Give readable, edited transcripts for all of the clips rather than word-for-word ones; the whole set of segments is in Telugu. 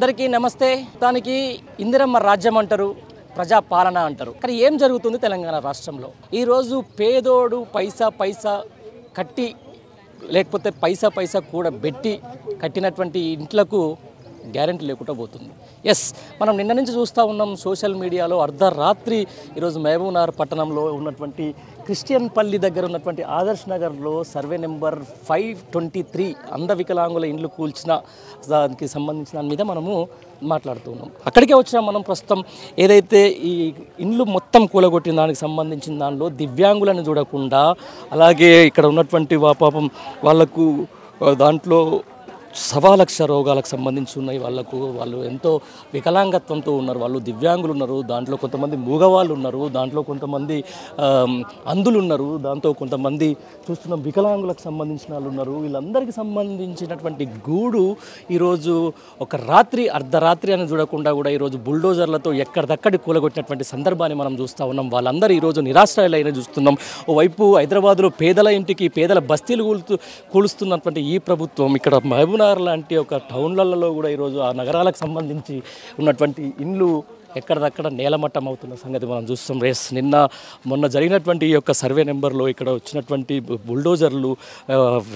అందరికీ నమస్తే. దానికి ఇందిరమ్మ రాజ్యం అంటారు, ప్రజాపాలన అంటారు. కానీ ఏం జరుగుతుంది తెలంగాణ రాష్ట్రంలో? ఈరోజు పేదోడు పైసా కట్టి లేకపోతే పైసా కూడా పెట్టి కట్టినటువంటి ఇంట్లకు గ్యారెంటీ లేకుండా పోతుంది. ఎస్, మనం నిన్న నుంచి చూస్తూ ఉన్నాం సోషల్ మీడియాలో అర్ధరాత్రి ఈరోజు మహబూబ్నగర్ పట్టణంలో ఉన్నటువంటి క్రిస్టియన్ పల్లి దగ్గర ఉన్నటువంటి ఆదర్శ్ నగర్లో సర్వే నెంబర్ 523 అంధవికలాంగుల ఇండ్లు కూల్చిన దానికి సంబంధించిన దాని మీద మనము మాట్లాడుతూ ఉన్నాం. అక్కడికే వచ్చినా మనం ప్రస్తుతం ఏదైతే ఈ ఇండ్లు మొత్తం కూలగొట్టిన దానికి సంబంధించిన దానిలో దివ్యాంగులను చూడకుండా, అలాగే ఇక్కడ ఉన్నటువంటి పాపం వాళ్ళకు దాంట్లో 1,00,000 రోగాలకు సంబంధించి ఉన్నాయి. వాళ్ళు ఎంతో వికలాంగత్వంతో ఉన్నారు, వాళ్ళు దివ్యాంగులు ఉన్నారు, దాంట్లో కొంతమంది మూగవాళ్ళు ఉన్నారు, దాంట్లో కొంతమంది అంధులు ఉన్నారు, దాంతో కొంతమంది చూస్తున్న వికలాంగులకు సంబంధించిన వాళ్ళు ఉన్నారు. వీళ్ళందరికీ సంబంధించినటువంటి గూడు ఈరోజు ఒక అర్ధరాత్రి అని చూడకుండా కూడా ఈరోజు బుల్డోజర్లతో ఎక్కడిదక్కడి కూలగొట్టినటువంటి సందర్భాన్ని మనం చూస్తూ ఉన్నాం. వాళ్ళందరూ ఈరోజు నిరాశ్రయులైన చూస్తున్నాం. ఓవైపు హైదరాబాద్లో పేదల ఇంటికి పేదల బస్తీలు కూలుస్తున్నటువంటి ఈ ప్రభుత్వం ఇక్కడ మహబూబ్నగర్ లాంటి ఒక టౌన్లలో కూడా ఈరోజు ఆ నగరాలకు సంబంధించి ఉన్నటువంటి ఇండ్లు ఎక్కడిదక్కడ నేలమట్టం అవుతున్న సంగతి మనం చూస్తాం. మొన్న జరిగినటువంటి ఈ యొక్క సర్వే నెంబర్లో ఇక్కడ వచ్చినటువంటి బుల్డోజర్లు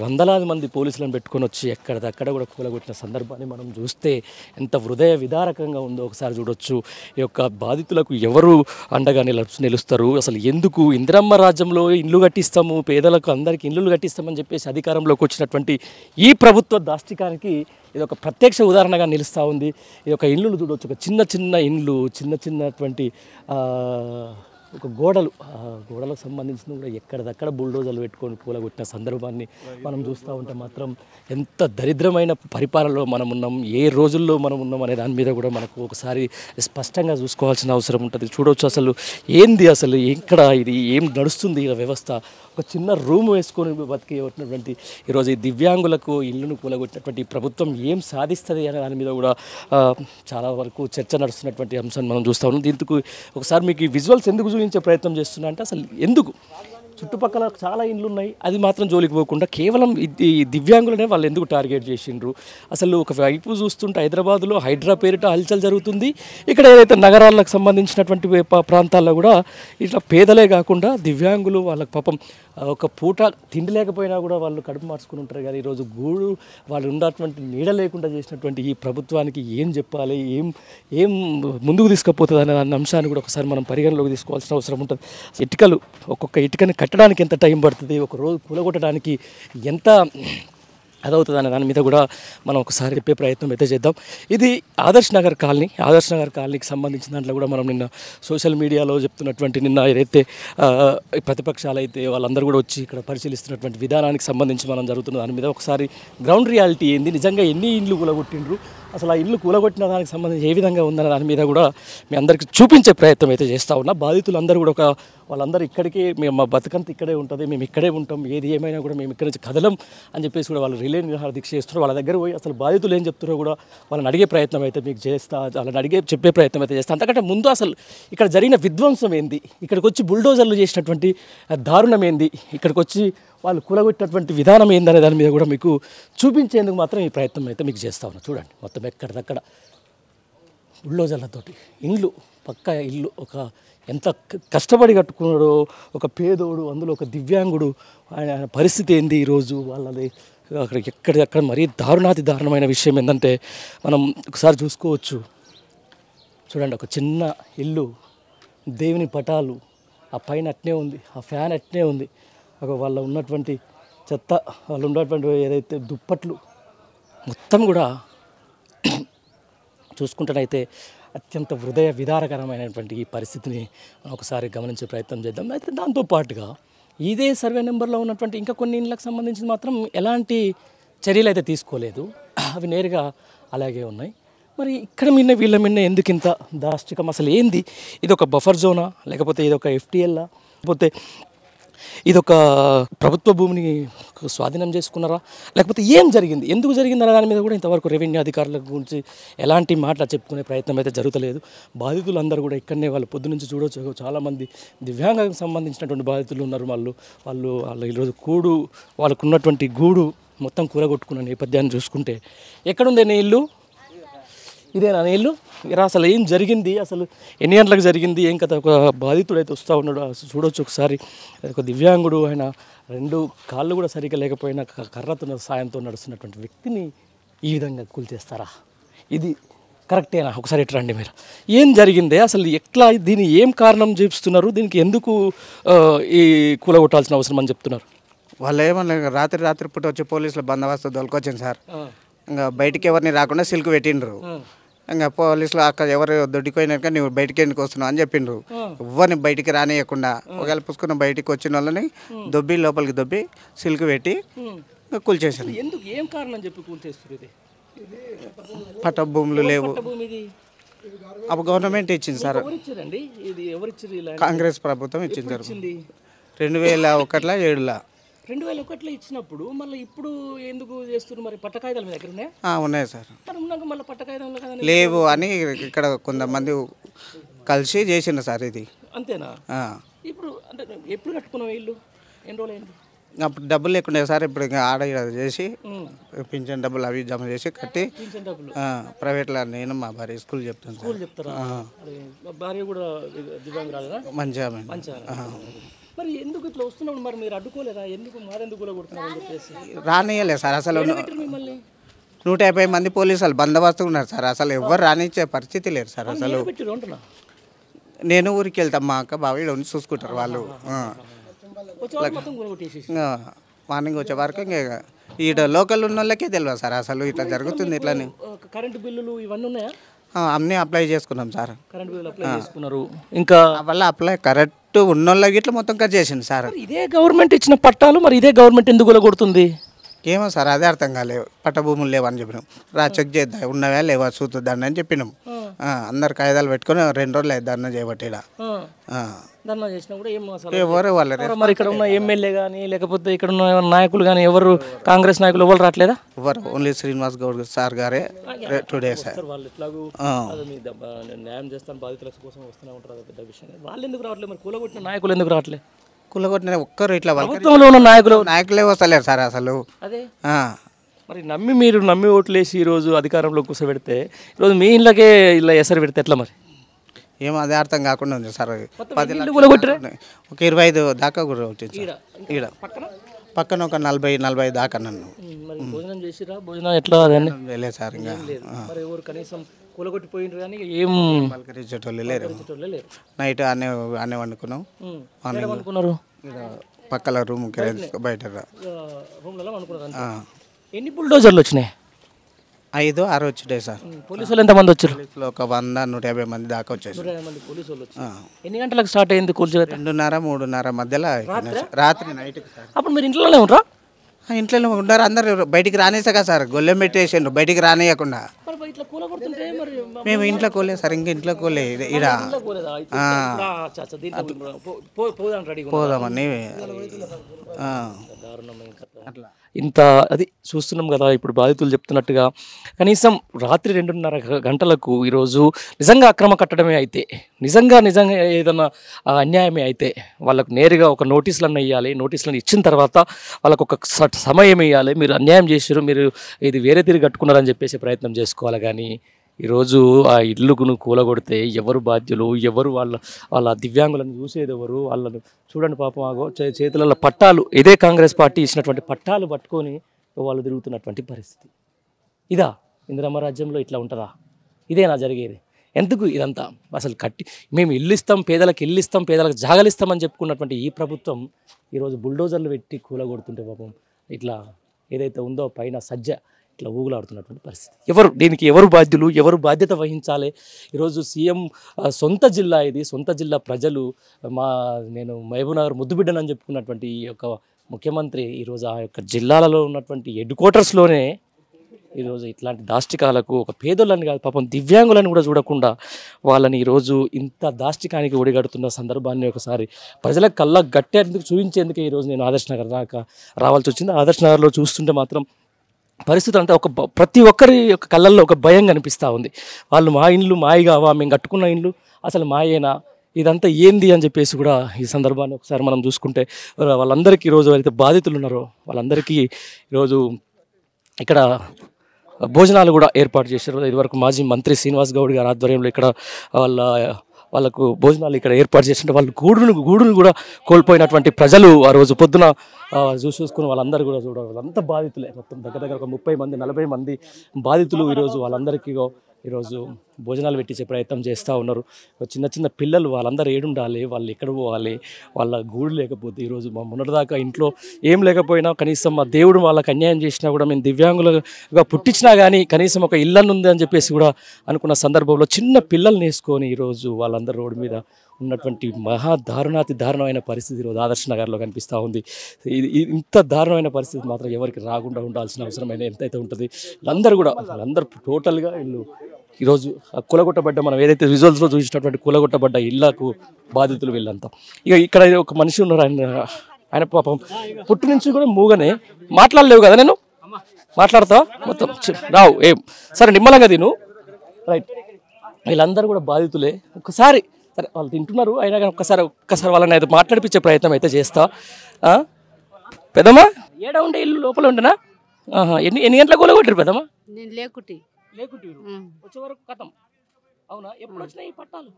వందలాది మంది పోలీసులను పెట్టుకొని వచ్చి ఎక్కడిదక్కడ కూడా కూలగొట్టిన సందర్భాన్ని మనం చూస్తే ఎంత హృదయ విదారకంగా ఉందో ఒకసారి చూడొచ్చు. ఈ యొక్క బాధితులకు ఎవరు అండగా నిలుస్తారు? అసలు ఎందుకు ఇందిరమ్మ రాజ్యంలో ఇల్లు కట్టిస్తాము, పేదలకు అందరికీ ఇల్లులు కట్టిస్తామని చెప్పేసి అధికారంలోకి వచ్చినటువంటి ఈ ప్రభుత్వ దాష్టికానికి ఇది ఒక ప్రత్యక్ష ఉదాహరణగా నిలుస్తూ ఉంది. ఈ యొక్క ఇండ్లు చూడవచ్చు, ఒక చిన్న ఇండ్లు, చిన్నటువంటి ఒక గోడలకు సంబంధించిన కూడా ఎక్కడిదక్కడ బుల్డోజర్లు పెట్టుకొని కూలగొట్టిన సందర్భాన్ని మనం చూస్తూ ఉంటే మాత్రం ఎంత దరిద్రమైన పరిపాలనలో మనం ఉన్నాం, ఏ రోజుల్లో మనం ఉన్నాం అనే దాని మీద కూడా మనకు ఒకసారి స్పష్టంగా చూసుకోవాల్సిన అవసరం ఉంటుంది. చూడవచ్చు అసలు ఇక్కడ ఇది ఏం నడుస్తుంది ఈ వ్యవస్థ. ఒక చిన్న రూమ్ వేసుకొని బతికేటువంటి ఈరోజు ఈ దివ్యాంగులకు ఇల్లును కూలగొట్టినటువంటి ప్రభుత్వం ఏం సాధిస్తుంది అనే దాని మీద కూడా చాలా వరకు చర్చ నడుస్తున్నటువంటి అంశాన్ని మనం చూస్తూ ఉన్నాం. దీంతో ఒకసారి మీకు ఈ విజువల్స్ ఎందుకు చూపించే ప్రయత్నం చేస్తున్నా అంటే అసలు ఎందుకు చుట్టుపక్కల చాలా ఇండ్లు ఉన్నాయి, అది మాత్రం జోలికి పోకుండా కేవలం ఈ దివ్యాంగులనే వాళ్ళు ఎందుకు టార్గెట్ చేసిండ్రు? అసలు ఒక వైపు చూస్తుంటే హైదరాబాద్లో హైడ్రా పేరిట హల్చల్ జరుగుతుంది. ఇక్కడ ఏదైతే నగరాలకు సంబంధించినటువంటి ప్రాంతాల్లో కూడా ఇట్లా పేదలే కాకుండా దివ్యాంగులు వాళ్ళకి పాపం ఒక పూట తిండి లేకపోయినా కూడా వాళ్ళు కడుపు మార్చుకుని ఉంటారు. కానీ ఈరోజు వాళ్ళు ఉన్నటువంటి నీడ లేకుండా చేసినటువంటి ఈ ప్రభుత్వానికి ఏం చెప్పాలి, ఏం ముందుకు తీసుకుపోతుంది అనే దాని అంశాన్ని కూడా ఒకసారి మనం పరిగణలోకి తీసుకోవాల్సిన అవసరం ఉంటుంది. ఒక్కొక్క ఇటుకని కట్టడానికి ఎంత టైం పడుతుంది, ఒక రోజు కూలగొట్టడానికి ఎంత అదవుతుంది అనే దాని మీద కూడా మనం ఒకసారి చెప్పే ప్రయత్నం అయితే చేద్దాం. ఇది ఆదర్శ్ నగర్ కాలనీకి సంబంధించిన దాంట్లో కూడా మనం నిన్న సోషల్ మీడియాలో చెప్తున్నటువంటి ఏదైతే ప్రతిపక్షాలు అయితే వాళ్ళందరూ కూడా వచ్చి ఇక్కడ పరిశీలిస్తున్నటువంటి విధానానికి సంబంధించి మనం జరుగుతున్న దాని మీద ఒకసారి గ్రౌండ్ రియాలిటీ ఏంది, నిజంగా ఎన్ని ఇండ్లు కూలగొట్టిండ్రు, అసలు ఆ ఇల్లు కూలగొట్టిన దానికి సంబంధించి ఏ విధంగా ఉందనే దాని మీద కూడా మీ అందరికీ చూపించే ప్రయత్నం అయితే చేస్తూ ఉన్నా. బాధితులందరూ కూడా వాళ్ళందరూ ఇక్కడికి మా బతుకంతా ఇక్కడే ఉంటుంది, మేము ఇక్కడే ఉంటాం, ఏది ఏమైనా కూడా మేము ఇక్కడి నుంచి కదలం అని చెప్పేసి కూడా వాళ్ళు రిలే నిరాహార దీక్ష చేస్తున్నారు. వాళ్ళ దగ్గర పోయి అసలు బాధితులు ఏం చెప్తున్నారో కూడా వాళ్ళని అడిగే ప్రయత్నం అయితే మీకు చెప్పే ప్రయత్నం అయితే చేస్తా. అంతకంటే ముందు అసలు ఇక్కడ జరిగిన విధ్వంసం ఏంది, ఇక్కడికి వచ్చి బుల్డోజర్లు చేసినటువంటి దారుణం ఏంది, ఇక్కడికి వచ్చి వాళ్ళు కూలగొట్టినటువంటి విధానం ఏందనే దాని మీద కూడా మీకు చూపించేందుకు మాత్రం ఈ ప్రయత్నం అయితే మీకు చేస్తా ఉన్నా. చూడండి, మొత్తం ఎక్కడిదక్కడ బుల్డోజర్లతోటి ఇండ్లు, పక్క ఇల్లు, ఒక ఎంత కష్టపడి కట్టుకున్నాడో ఒక పేదోడు, అందులో ఒక దివ్యాంగుడు, ఆయన పరిస్థితి ఏంది ఈరోజు వాళ్ళది. ఎక్కడికక్కడ మరీ దారుణమైన విషయం ఏంటంటే మనం ఒకసారి చూసుకోవచ్చు. చూడండి, ఒక చిన్న ఇల్లు, దేవుని పటాలు, ఆ పైన అట్నే ఉంది, ఆ ఫ్యాన్ అట్నే ఉంది, వాళ్ళు ఉన్నటువంటి చెత్త, వాళ్ళు ఉన్నటువంటి ఏదైతే దుప్పట్లు మొత్తం కూడా చూసుకుంటేనైతే అత్యంత హృదయ విదారకరమైనటువంటి ఈ పరిస్థితిని ఒకసారి గమనించే ప్రయత్నం చేద్దాం. అయితే దాంతోపాటుగా ఇదే సర్వే నెంబర్లో ఉన్నటువంటి ఇంకా కొన్ని ఇళ్ళకి సంబంధించి మాత్రం ఎలాంటి చర్యలు అయితే తీసుకోలేదు, అవి నేరుగా అలాగే ఉన్నాయి. మరి ఇక్కడ వీళ్ళ మీద ఎందుకు ఇంత దాష్టికం? అసలు ఏంది, ఇది ఒక బఫర్ జోనా, లేకపోతే ఇది ఒక FTLా, లేకపోతే ఇదొక ప్రభుత్వ భూమిని స్వాధీనం చేసుకున్నారా, లేకపోతే ఏం జరిగింది, ఎందుకు జరిగింది అనే దాని మీద కూడా ఇంతవరకు రెవెన్యూ అధికారుల గురించి ఎలాంటి మాటలు చెప్పుకునే ప్రయత్నం అయితే జరుగుతలేదు. బాధితులందరూ కూడా ఇక్కడనే వాళ్ళు పొద్దు నుంచి చూడవచ్చు, చాలామంది దివ్యాంగానికి సంబంధించినటువంటి బాధితులు ఉన్నారు. వాళ్ళు ఈరోజు వాళ్ళకున్నటువంటి గూడు మొత్తం కూలగొట్టుకున్న నేపథ్యాన్ని చూసుకుంటే ఎక్కడుంది నీ ఇల్లు? ఇదేనా నీళ్ళు ఇరా అసలు ఏం జరిగింది, అసలు ఎన్ని గంటలకు జరిగింది, ఏం కథ? ఒక బాధితుడు అయితే వస్తూ ఉన్నాడు, అసలు చూడొచ్చు ఒకసారి. ఒక దివ్యాంగుడు, ఆయన 2 కాళ్ళు కూడా సరిగ్గా లేకపోయినా కర్రతో సాయంతో నడుస్తున్నటువంటి వ్యక్తిని ఈ విధంగా కూల్చేస్తారా? ఇది కరెక్టేనా? ఒకసారి ఇటు రండి మీరు. ఏం జరిగిందే అసలు, ఎట్లా, దీని ఏం కారణం చూపిస్తున్నారు, దీనికి ఎందుకు ఈ కూలగొట్టాల్సిన అవసరం అని చెప్తున్నారు? వాళ్ళు ఏమన్నా రాత్రి పూట వచ్చి పోలీసులు బందోబస్తు దొరికొచ్చింది సార్. ఇంకా బయటికి ఎవరిని రాకుండా సిల్క్ పెట్టిండ్రు. ఇంకా పోలీసులు అక్కడ ఎవరు దొడ్డిపోయినాక నువ్వు బయటికి ఎందుకు వస్తున్నావు అని చెప్పిండ్రు. ఎవరిని బయటికి రానియకుండా ఒకవేళ పుసుకున్న బయటికి వచ్చిన వాళ్ళని లోపలికి దొబ్బి సిల్క్ పెట్టి కూల్చేసారు. ఎందుకు, ఏం కారణం చెప్పి కూల్చేస్తారు? ఇది పట్ట భూములు లేవు, అప్పుడు గవర్నమెంట్ ఇచ్చింది సార్. కాంగ్రెస్ ప్రభుత్వం ఇచ్చింది సార్ 2001లో 7లో. 2001లో ఇచ్చినప్పుడు మళ్ళీ ఇప్పుడు ఎందుకు చేస్తున్నారు? మరి పట్ట కాగితాలు మీ దగ్గర ఉన్నాయా? ఉన్నాయి సార్. మళ్ళీ పట్ట కాగితాలు లేవు అని ఇక్కడ కొంతమంది కలిసి చేసిండ్రు సార్ ఇది. అంతేనా? ఇప్పుడు అంటే ఎప్పుడు కట్టుకున్నాం ఇల్లు? ఎన్ని రోజులు అయింది? అప్పుడు డబ్బులు లేకుండా సార్. ఇప్పుడు ఇంకా ఆడ చేసి పింఛన్ డబ్బులు అవి జమ చేసి కట్టి ప్రైవేట్లో నేను మా భార్య స్కూల్ చెప్తాను. స్కూల్ చెప్తారా? భార్య కూడా దివ్యాంగురాలేనా? మంచిగా. మరి ఎందుకు ఇట్లా వస్తున్నాడు? మరి మీరు అడ్డుకోలేదా? ఎందుకు మారెందుకు కూడా కొడుతున్నారని చెప్పేసి రానియలేదు సార్. అసలు 150 మంది పోలీసులు బందోబస్తు ఉన్నారు సార్. అసలు ఎవరు రానిచ్చే పరిస్థితి లేదు సార్. అసలు నేను ఊరికి వెళ్తాం, మా అక్క బావ ఉండి చూసుకుంటారు వాళ్ళు. మార్నింగ్ వచ్చే వరకు ఇంకా ఈడ లోకల్ ఉన్న వాళ్ళకే తెలియదు సార్ అసలు ఇట్లా జరుగుతుంది. ఇట్లానే కరెంటు బిల్లులు ఇవన్నీ ఉన్నాయా? అన్నీ అప్లై చేసుకున్నాం సార్. కరెంట్ బిల్లు అప్లై చేసుకున్నారు. ఇంకా వల్ల అప్లై కరెక్ట్ ఉన్నోళ్ళకి ఇట్లా మొత్తం కట్ చేసింది సార్. ఇదే గవర్నమెంట్ ఇచ్చిన పట్టాలు, మరి ఇదే గవర్నమెంట్ ఎందుకు కొడుతుంది? ఏమో సార్, అదే అర్థం కాలేవు. పట్ట భూములు లేవని చెప్పినాం. చెక్ చేద్దాం ఉన్నవా లేవా చూద్దాన్ని అని చెప్పినాం. అందరు కాగితాలు పెట్టుకుని 2 రోజులు అయింది ధర్నా చేయబట్టి. ధర్నా చేసినా కూడా ఏం ఎవరు వాళ్ళు మరి ఇక్కడ ఉన్న ఎమ్మెల్యే కానీ లేకపోతే ఇక్కడ ఉన్న నాయకులు కానీ ఎవరు, కాంగ్రెస్ నాయకులు ఎవరు రావట్లేదా? ఎవరు, ఓన్లీ శ్రీనివాస్ గౌడ్ సార్ గారే టుడే సార్. వాళ్ళు ఎట్లాగూ న్యాయం చేస్తాను బాధితుల కోసం వస్తూనే ఉంటారు, పెద్ద విషయం. వాళ్ళు ఎందుకు రావట్లేదు? మరి కూలగొట్టిన నాయకులు ఎందుకు రావట్లేదు? కూలగొట్టిన ఒక్కరు ఇట్లా ప్రభుత్వంలో ఉన్న నాయకులే వస్తలేరు సార్ అసలు. అదే మరి మీరు నమ్మి ఓట్లేసి ఈరోజు అధికారంలో కూర్చోబెడితే ఈరోజు మీ ఇళ్ళకే ఇలా ఎసరు పెడితే ఎట్లా? మరి ఏమో అదే అర్థం కాకుండా ఉంది సార్. 10 ఒక 25 దాకా కూడా వచ్చింది సార్. ఈడ పక్కన ఒక 40 దాకా నన్ను. భోజనం చేసిరా? భోజనం ఎట్లా? లేదు సార్. ఇంకా మరి ఎవరు కనీసం కూలగొట్టిపోయినారు కానీ ఏం పలకరించేటోళ్ళు లేరు. నైట్ అనే వండుకున్నాం. అనుకున్నారు పక్కల రూమ్ బయట రూమ్లలో అనుకున్నారు. ఎన్ని బుల్డోజర్లు వచ్చినాయి? 5, 6 వచ్చినాయి సార్. పోలీసులు ఎంతమంది వచ్చారు? ఒక 100-150 మంది దాకా వచ్చారు. ఎన్ని గంటలకు స్టార్ట్ అయింది కూల్చో? 2:30-3:30 మధ్యలో రాత్రి నైట్. అప్పుడు మీరు ఇంట్లోనే ఉంటారా? ఇంట్లోనే ఉంటారు. అందరు బయటికి రానేసాక సార్. గొల్లెం పెట్టేసిండ్రు బయటికి రానియకుండా. మేము ఇంట్లో కోలే సార్. ఇంకా ఇంట్లో కోలే ఈడ పోదామని అట్లా ఇంత అది చూస్తున్నాం కదా. ఇప్పుడు బాధితులు చెప్తున్నట్టుగా కనీసం రాత్రి 2:30 గంటలకు ఈరోజు నిజంగా అక్రమ కట్టడమే అయితే, నిజంగా ఏదైనా అన్యాయమే అయితే వాళ్ళకు నేరుగా ఒక నోటీసులను ఇవ్వాలి. నోటీసులను ఇచ్చిన తర్వాత వాళ్ళకు ఒక సమయం ఇవ్వాలి. మీరు అన్యాయం చేశారు, మీరు ఇది వేరే తిరిగి కట్టుకున్నారని చెప్పేసి ప్రయత్నం చేసుకోవాలి. కానీ ఈరోజు ఆ ఇల్లును కూలగొడితే ఎవరు బాధ్యులు? ఎవరు వాళ్ళ దివ్యాంగులను చూసేది ఎవరు? వాళ్ళను చూడండి పాపం, ఆగో చేతులలో పట్టాలు, ఇదే కాంగ్రెస్ పార్టీ ఇచ్చినటువంటి పట్టాలు పట్టుకొని వాళ్ళు తిరుగుతున్నటువంటి పరిస్థితి. ఇదా ఇందిరమ్మ రాజ్యంలో? ఇట్లా ఉంటుందా? ఇదేనా జరిగేది? ఎందుకు ఇదంతా? అసలు మేము ఇల్లు ఇస్తాం, పేదలకు ఇల్లు ఇస్తాం, పేదలకు జాగలిస్తామని చెప్పుకున్నటువంటి ఈ ప్రభుత్వం ఈరోజు బుల్డోజర్లు పెట్టి కూలగొడుతుంటే పాపం ఇట్లా ఏదైతే ఉందో పైన సజ్జ ఇట్లా ఊగులాడుతున్నటువంటి పరిస్థితి. దీనికి ఎవరు బాధ్యులు? ఎవరు బాధ్యత వహించాలి? ఈరోజు సీఎం సొంత జిల్లా ఇది, సొంత జిల్లా ప్రజలు నేను మహబూబ్నగర్ ముద్దుబిడ్డనని చెప్పుకున్నటువంటి ఈ యొక్క ముఖ్యమంత్రి ఈరోజు ఆ యొక్క జిల్లాలలో ఉన్నటువంటి హెడ్ క్వార్టర్స్లోనే ఈరోజు ఇట్లాంటి దాష్టికాలకు, ఒక పేదోళ్ళని కాదు పాపం దివ్యాంగులను కూడా చూడకుండా వాళ్ళని ఈరోజు ఇంత దాష్టికానికి ఒడిగడుతున్న సందర్భాన్ని ఒకసారి ప్రజలకు కళ్ళ గట్టేందుకు చూపించేందుకే ఈరోజు నేను ఆదర్శ్ నగర్ దాకా రావాల్సి వచ్చింది. ఆదర్శ్ నగర్లో చూస్తుంటే మాత్రం పరిస్థితి అంతా ప్రతి ఒక్కరి యొక్క కళ్ళల్లో ఒక భయం కనిపిస్తూ ఉంది. వాళ్ళు మా ఇండ్లు మాయి కావా, మేము కట్టుకున్న ఇండ్లు అసలు మాయేనా, ఇదంతా ఏంది అని చెప్పేసి కూడా ఈ సందర్భాన్ని ఒకసారి మనం చూసుకుంటే వాళ్ళందరికీ ఈరోజు అయితే బాధితులు ఉన్నారో వాళ్ళందరికీ ఈరోజు ఇక్కడ భోజనాలు కూడా ఏర్పాటు చేశారు. ఇదివరకు మాజీ మంత్రి శ్రీనివాస్ గౌడ్ గారి ఆధ్వర్యంలో ఇక్కడ వాళ్ళ వాళ్ళకు భోజనాలు ఇక్కడ ఏర్పాటు చేసింటే వాళ్ళు గూడును కూడా కోల్పోయినటువంటి ప్రజలు ఆ రోజు పొద్దున చూసుకుని వాళ్ళందరూ కూడా వాళ్ళంతా బాధితులే. మొత్తం దగ్గర దగ్గర ఒక 30 మంది 40 మంది బాధితులు ఈరోజు వాళ్ళందరికీ ఈరోజు భోజనాలు పెట్టించే ప్రయత్నం చేస్తూ ఉన్నారు. చిన్న చిన్న పిల్లలు వాళ్ళందరూ ఏడుండాలి, వాళ్ళు ఎక్కడ పోవాలి, వాళ్ళ గూడు లేకపోతే ఈరోజు మా మొన్నటిదాకా ఇంట్లో ఏం లేకపోయినా కనీసం మా దేవుడు వాళ్ళకి అన్యాయం చేసినా కూడా మేము దివ్యాంగులుగా పుట్టించినా కానీ కనీసం ఒక ఇల్లు ఉంది అని చెప్పేసి కూడా అనుకున్న సందర్భంలో చిన్న పిల్లల్ని వేసుకొని ఈరోజు వాళ్ళందరూ రోడ్డు మీద ఉన్నటువంటి దారుణాతి దారుణమైన పరిస్థితి ఈరోజు ఆదర్శ నగర్లో కనిపిస్తూ ఉంది. ఇంత దారుణమైన పరిస్థితి మాత్రం ఎవరికి రాకుండా ఉండాల్సిన అవసరమైన ఎంతైతే ఉంటుంది. వాళ్ళందరూ టోటల్గా వీళ్ళు ఈరోజు కూలగొట్టబడ్డ మనం ఏదైతే విజువల్స్లో చూసినటువంటి కూలగొట్టబడ్డ ఇళ్లకు బాధితులు వీళ్ళంతా. ఇక్కడ ఒక మనిషి ఉన్నారు, ఆయన పాపం పుట్టి నుంచి కూడా మూగనే మాట్లాడలేవు కదా, నేను మాట్లాడతావా మొత్తం రావు ఏం సరే నిమ్మలంగా తిను రైట్. వీళ్ళందరూ కూడా బాధితులే. ఒకసారి సరే వాళ్ళు తింటున్నారు అయినా కానీ ఒక్కసారి వాళ్ళని అయితే మాట్లాడిపించే ప్రయత్నం అయితే చేస్తా. పెద్దమ్మా ఏడా ఉండే ఇల్లు లోపల ఉండనా? ఎన్ని గంటల కూలగొట్టారు పెద్దమ్మా? నేను లేకుటి వచ్చే వరకు కథం. అవునా? ఎప్పుడు వచ్చినాయి ఈ పట్టాలు?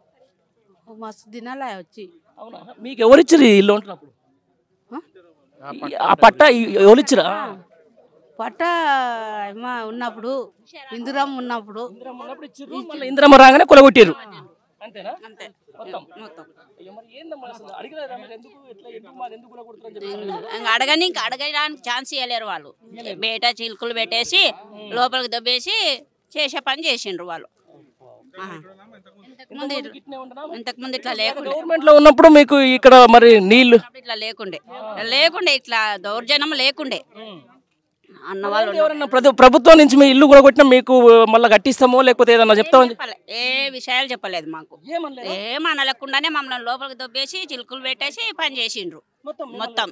మస్తు దినాలే వచ్చి. అవునా? మీకు ఎవరిచ్చారు ఇల్లు ఉంటున్నప్పుడు? ఆ పట్ట ఎవరిచ్చిరా? పట్ట ఉన్నప్పుడు ఇందిరమ్మ ఉన్నప్పుడు ఇచ్చారు, మళ్ళీ ఇందిరమ్మ రాగానే కొలగొట్టారు అంతేనా? అంతే మొత్తం అడగడానికి ఛాన్స్ ఇవ్వలేరు వాళ్ళు. బయట చిలుకలు పెట్టేసి లోపలికి దబ్బేసి చేసే పని చేసిండ్రు వాళ్ళు. ఇంతకుముందు ఇట్లా లేకుండే, గవర్నమెంట్ లో ఉన్నప్పుడు మీకు ఇక్కడ మరి నీళ్లు ఇట్లా లేకుండే ఇట్లా దౌర్జన్యం లేకుండే అన్న వాళ్ళు. ఎవరన్నా ప్రభుత్వం నుంచి మీ ఇల్లు కూడా కొట్టినా మీకు మళ్ళీ కట్టిస్తామో లేకపోతే ఏదన్నా చెప్తామని ఏ విషయాలు చెప్పలేదు మాకు. ఏమనలేకుండానే మమ్మల్ని లోపలికి దొబ్బేసి చిలుకలు పెట్టేసి పని చేసిండ్రు మొత్తం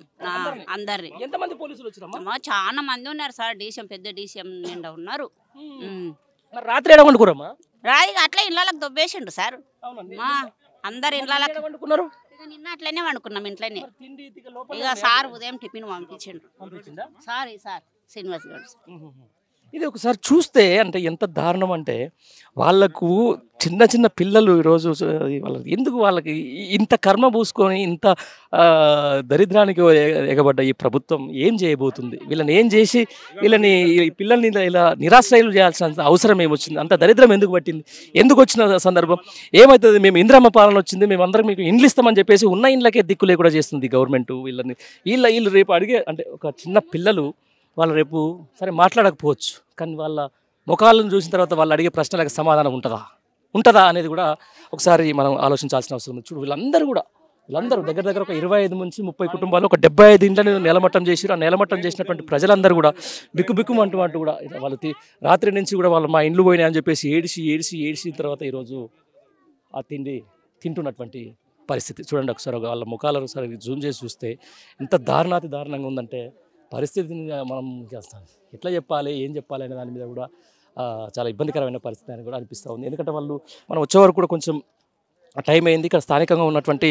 అందరిని. ఎంతమంది పోలీసులు వచ్చారమ్మా? చాలా మంది ఉన్నారు సార్, పెద్ద డీసీఎం నిండా ఉన్నారు. రాత్రి ఏడ వండుకురమ్మా? రాయి అట్లా ఇళ్ళకి దొబ్బేసిండ్రు సార్. మా అందరు ఇళ్ళకి వండుకున్నారు. నిన్న అట్లనే వండుకున్నాం ఇంట్లోనే. ఇక సార్ ఉదయం టిఫిన్ పంపించిండ్రు సార్ శ్రీనివాస్ గౌడ్. ఇది ఒకసారి చూస్తే అంటే ఎంత దారుణం అంటే వాళ్ళకు చిన్న చిన్న పిల్లలు ఈరోజు ఎందుకు వాళ్ళకి ఇంత కర్మ పూసుకొని ఇంత దరిద్రానికి ఎగబడ్డ ఈ ప్రభుత్వం ఏం చేయబోతుంది? వీళ్ళని ఏం చేసి వీళ్ళని పిల్లల్ని ఇలా నిరాశ్రయులు చేయాల్సిన అవసరం ఏమొచ్చింది? అంత దరిద్రం ఎందుకు పట్టింది? ఎందుకు వచ్చిన సందర్భం ఏమవుతుంది? మేము ఇందిరమ్మ పాలన వచ్చింది, మేము అందరం మీకు ఇండ్లు ఇస్తామని చెప్పేసి ఉన్న ఇండ్లకే దిక్కు లేకుండా చేస్తుంది గవర్నమెంట్. వీళ్ళు రేపు అడిగే అంటే ఒక చిన్న పిల్లలు వాళ్ళు రేపు సరే మాట్లాడకపోవచ్చు, కానీ వాళ్ళ ముఖాలను చూసిన తర్వాత వాళ్ళు అడిగే ప్రశ్నలకు సమాధానం ఉంటుందా అనేది కూడా ఒకసారి మనం ఆలోచించాల్సిన అవసరం ఉంది. చూడు వీళ్ళందరూ దగ్గర దగ్గర ఒక 25 నుంచి 30 కుటుంబాలు ఒక 75 ఇండ్లను నేలమట్టం చేసిరు. ఆ నేలమట్టం చేసినటువంటి ప్రజలందరూ కూడా బిక్కుబిక్కుమంటూ కూడా వాళ్ళు రాత్రి నుంచి కూడా వాళ్ళు మా ఇండ్లు పోయినాయి అని చెప్పేసి ఏడిసి తర్వాత ఈరోజు ఆ తిండి తింటున్నటువంటి పరిస్థితి చూడండి. ఒకసారి వాళ్ళ ముఖాలను ఒకసారి జూమ్ చేసి చూస్తే ఎంత దారుణంగా ఉందంటే పరిస్థితిని మనం ఎట్లా చెప్పాలి, ఏం చెప్పాలి అనే దాని మీద కూడా చాలా ఇబ్బందికరమైన పరిస్థితి అని కూడా అనిపిస్తూ ఉంది. ఎందుకంటే మనం వచ్చే వరకు కూడా కొంచెం టైం అయింది. ఇక్కడ స్థానికంగా ఉన్నటువంటి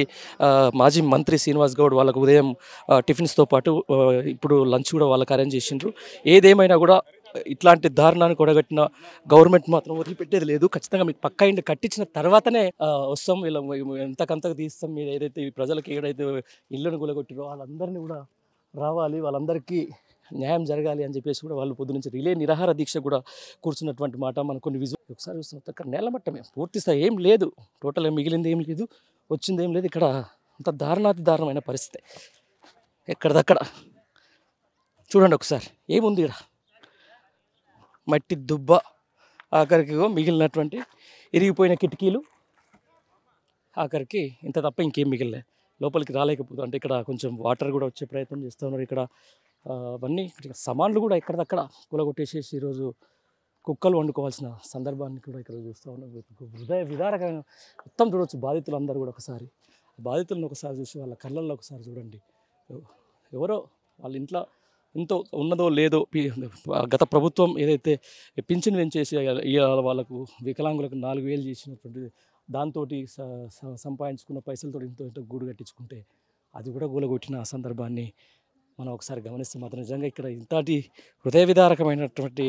మాజీ మంత్రి శ్రీనివాస్ గౌడ్ వాళ్ళకు ఉదయం టిఫిన్స్తో పాటు ఇప్పుడు లంచ్ కూడా వాళ్ళకి అరేంజ్ చేసిండ్రు. ఏదేమైనా కూడా ఇట్లాంటి దారుణాన్ని కూడగట్టిన గవర్నమెంట్ మాత్రం వదిలిపెట్టేది లేదు. ఖచ్చితంగా మీకు పక్కా ఇంటి కట్టించిన తర్వాతనే వస్తాం, వీళ్ళ ఎంతకంతకు తీస్తాం. మీరు ఏదైతే ప్రజలకు ఏదైతే ఇళ్ళను కూలగొట్టిరో వాళ్ళందరినీ కూడా రావాలి, వాళ్ళందరికీ న్యాయం జరగాలి అని చెప్పేసి కూడా వాళ్ళు పొద్దు నుంచి రిలే నిరాహార దీక్ష కూడా కూర్చున్నటువంటి మాట మనం కొన్ని ఒకసారి చూస్తాం. అక్కడ నేలమట్టమే పూర్తి స్థాయి ఏం లేదు, టోటల్గా మిగిలింది ఏం లేదు, వచ్చింది ఏం లేదు. ఇక్కడ అంత దారుణమైన పరిస్థితి ఎక్కడిదక్కడ చూడండి. ఒకసారి ఏముంది ఇక్కడ? మట్టి దుబ్బ, ఆఖరికి మిగిలినటువంటి ఇరిగిపోయిన కిటికీలు, ఆఖరికి ఇంత తప్ప ఇంకేం మిగిలిలే. లోపలికి రాలేకపోతుంది. అంటే ఇక్కడ కొంచెం వాటర్ కూడా వచ్చే ప్రయత్నం చేస్తూ ఉన్నారు. ఇక్కడ అవన్నీ సామాన్లు కూడా ఎక్కడిదక్కడ కూలగొట్టేసేసి ఈరోజు కుక్కలు వండుకోవాల్సిన సందర్భాన్ని కూడా ఇక్కడ చూస్తూ ఉన్నారు. హృదయ విదారకమైన మొత్తం చూడవచ్చు. బాధితులందరూ కూడా బాధితులను ఒకసారి చూసి వాళ్ళ కళ్ళల్లో ఒకసారి చూడండి. ఎవరో వాళ్ళ ఇంట్లో ఎంతో ఉన్నదో లేదో గత ప్రభుత్వం ఏదైతే పింఛన్ పెంచేసి వాళ్ళకు వికలాంగులకు 4,000 చేసినటువంటి దాంతో సంపాదించుకున్న పైసలతో ఇంత గూడు కట్టించుకుంటే అది కూడా కూలగొట్టిన ఆ సందర్భాన్ని మనం ఒకసారి గమనిస్తే మాత్రం నిజంగా ఇక్కడ ఇంతటి హృదయ విదారకమైనటువంటి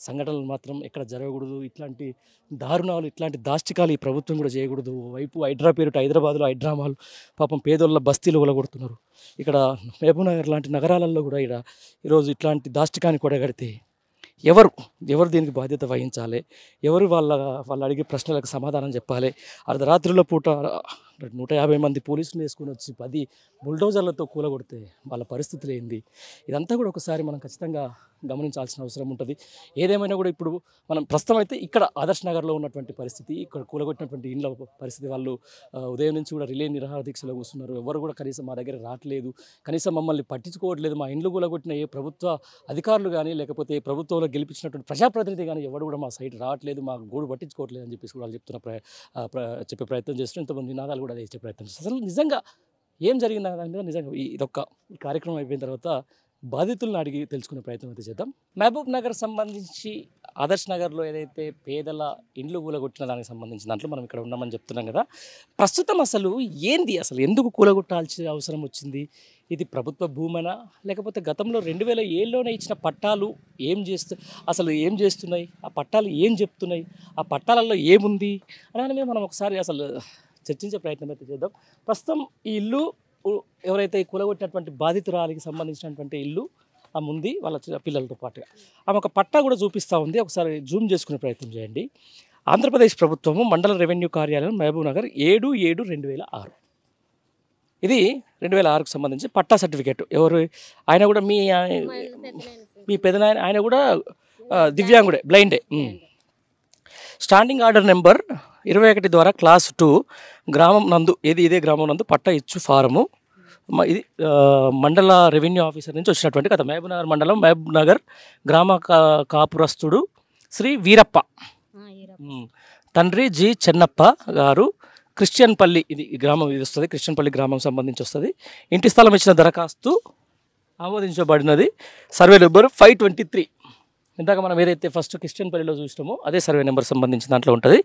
సంఘటనలు మాత్రం ఎక్కడ జరగకూడదు. ఇట్లాంటి దారుణాలు, ఇట్లాంటి దాష్టికాలు ఈ ప్రభుత్వం కూడా చేయకూడదు. వైపు హైడ్రా పేరుట హైదరాబాద్లో హైడ్రామాలు పాపం పేదోళ్ళ బస్తీలు ఒలగొడుతున్నారు. ఇక్కడ మహబూబ్ నగర్ లాంటి నగరాలలో కూడా ఈరోజు ఇట్లాంటి దాష్టికాన్ని కొడగడితే ఎవరు దీనికి బాధ్యత వహించాలి? ఎవరు వాళ్ళు అడిగే ప్రశ్నలకు సమాధానం చెప్పాలి? అర్ధరాత్రుల పూట 150 మంది పోలీసులు వేసుకుని వచ్చి 10 బుల్డోజర్లతో కూలగొడితే వాళ్ళ పరిస్థితులు ఏంది? ఇదంతా కూడా ఒకసారి మనం ఖచ్చితంగా గమనించాల్సిన అవసరం ఉంటుంది. ఏదేమైనా కూడా ఇప్పుడు మనం ప్రస్తుతం అయితే ఇక్కడ ఆదర్శ్ నగర్లో ఉన్నటువంటి పరిస్థితి, ఇక్కడ కూలగొట్టినటువంటి ఇండ్ల పరిస్థితి, వాళ్ళు ఉదయం నుంచి కూడా రిలే నిరాహార దీక్షలో కూర్చున్నారు. ఎవరు కూడా కనీసం మా దగ్గర రావట్లేదు, కనీసం మమ్మల్ని పట్టించుకోవట్లేదు. మా ఇండ్లు కూలగొట్టిన ఏ ప్రభుత్వ అధికారులు కానీ లేకపోతే ప్రభుత్వంలో గెలిపించినటువంటి ప్రజాప్రతినిధి కానీ ఎవరు కూడా మా సైడ్ రావట్లేదు, మా గోడు పట్టించుకోవట్లేదు అని చెప్పేసి కూడా వాళ్ళు చెప్పే ప్రయత్నం చేస్తున్నారు. ఇంతమంది నినాదాలు కూడా చేసే ప్రయత్నం చేస్తారు. అసలు నిజంగా ఏం జరిగింది దాని మీద నిజంగా ఈ కార్యక్రమం అయిపోయిన తర్వాత బాధితులను అడిగి తెలుసుకునే ప్రయత్నం అయితే చేద్దాం. మహబూబ్ నగర్ సంబంధించి ఆదర్శ్ నగర్లో ఏదైతే పేదల ఇండ్లు కూలగొట్టిన దానికి సంబంధించిన దాంట్లో మనం ఇక్కడ ఉన్నామని చెప్తున్నాం కదా. ప్రస్తుతం అసలు ఎందుకు కూలగొట్టాల్సిన అవసరం వచ్చింది? ఇది ప్రభుత్వ భూమనా లేకపోతే గతంలో 2007లోనే ఇచ్చిన పట్టాలు అసలు ఏం చేస్తున్నాయి? ఆ పట్టాలు ఏం చెప్తున్నాయి? ఆ పట్టాలలో ఏముంది అని మనం ఒకసారి అసలు చర్చించే ప్రయత్నం అయితే చేద్దాం. ప్రస్తుతం ఈ ఇల్లు ఎవరైతే కూలగొట్టినటువంటి బాధితురాలికి సంబంధించినటువంటి ఇల్లు ఆమె ఉంది వాళ్ళ పిల్లలతో పాటుగా. ఆమె ఒక పట్టా కూడా చూపిస్తూ ఉంది. ఒకసారి జూమ్ చేసుకునే ప్రయత్నం చేయండి. ఆంధ్రప్రదేశ్ ప్రభుత్వము మండల రెవెన్యూ కార్యాలయం మహబూబ్ నగర్ 7/7/2006. ఇది 2006కు సంబంధించి పట్టా సర్టిఫికేట్. ఆయన కూడా మీ పెదనాయన, ఆయన కూడా దివ్యాంగుడే, బ్లైండే. స్టాండింగ్ ఆర్డర్ నెంబర్ 21 ద్వారా క్లాస్ 2 గ్రామం నందు ఇదే గ్రామం నందు పట్టా ఇచ్చు ఫారము. ఇది మండల రెవెన్యూ ఆఫీసర్ నుంచి వచ్చినటువంటి కథ. మహబూబ్ నగర్ మండలం మహబూబ్ నగర్ గ్రామ కాపురస్తుడు శ్రీ వీరప్ప, తండ్రి జి చెన్నప్ప గారు, క్రిస్టియన్పల్లి ఇది గ్రామం ఇది వస్తుంది, క్రిస్టియన్పల్లి గ్రామం సంబంధించి వస్తుంది. ఇంటి స్థలం ఇచ్చిన దరఖాస్తు ఆమోదించబడినది. Survey number 523. ఇందాక మనం ఏదైతే ఫస్ట్ క్రిస్టియన్పల్లిలో చూసినామో అదే సర్వే నెంబర్ సంబంధించిన దాంట్లో ఉంటుంది.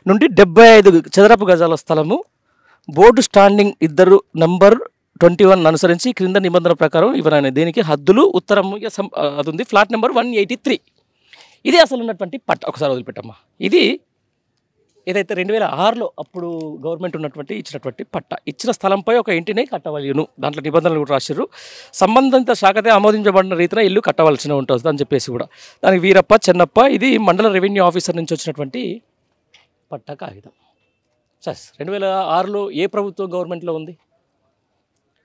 నుండి 75 చదరపు గజాల స్థలము, బోర్డు స్టాండింగ్ 2 నెంబర్ 21 అనుసరించి క్రింద నిబంధన ప్రకారం ఇవ్వనని దీనికి హద్దులు ఉత్తరం అది ఉంది. Flat number 183. ఇది అసలు ఉన్నటువంటి పట్ట. ఒకసారి వదిలిపెట్టమ్మా. ఇది ఏదైతే 2006లో అప్పుడు గవర్నమెంట్ ఇచ్చినటువంటి పట్ట. ఇచ్చిన స్థలంపై ఒక ఇంటిని కట్టవలయును. దాంట్లో నిబంధనలు కూడా రాశారు. సంబంధిత శాఖతే ఆమోదించబడిన రీతిన ఇల్లు కట్టవలసిన ఉంటుంది అని చెప్పేసి కూడా. దానికి వీరప్ప, చెన్నప్ప. ఇది మండల రెవెన్యూ ఆఫీసర్ నుంచి వచ్చినటువంటి పట్ట కాగితం. సరే, 2006లో ఏ ప్రభుత్వం గవర్నమెంట్లో ఉంది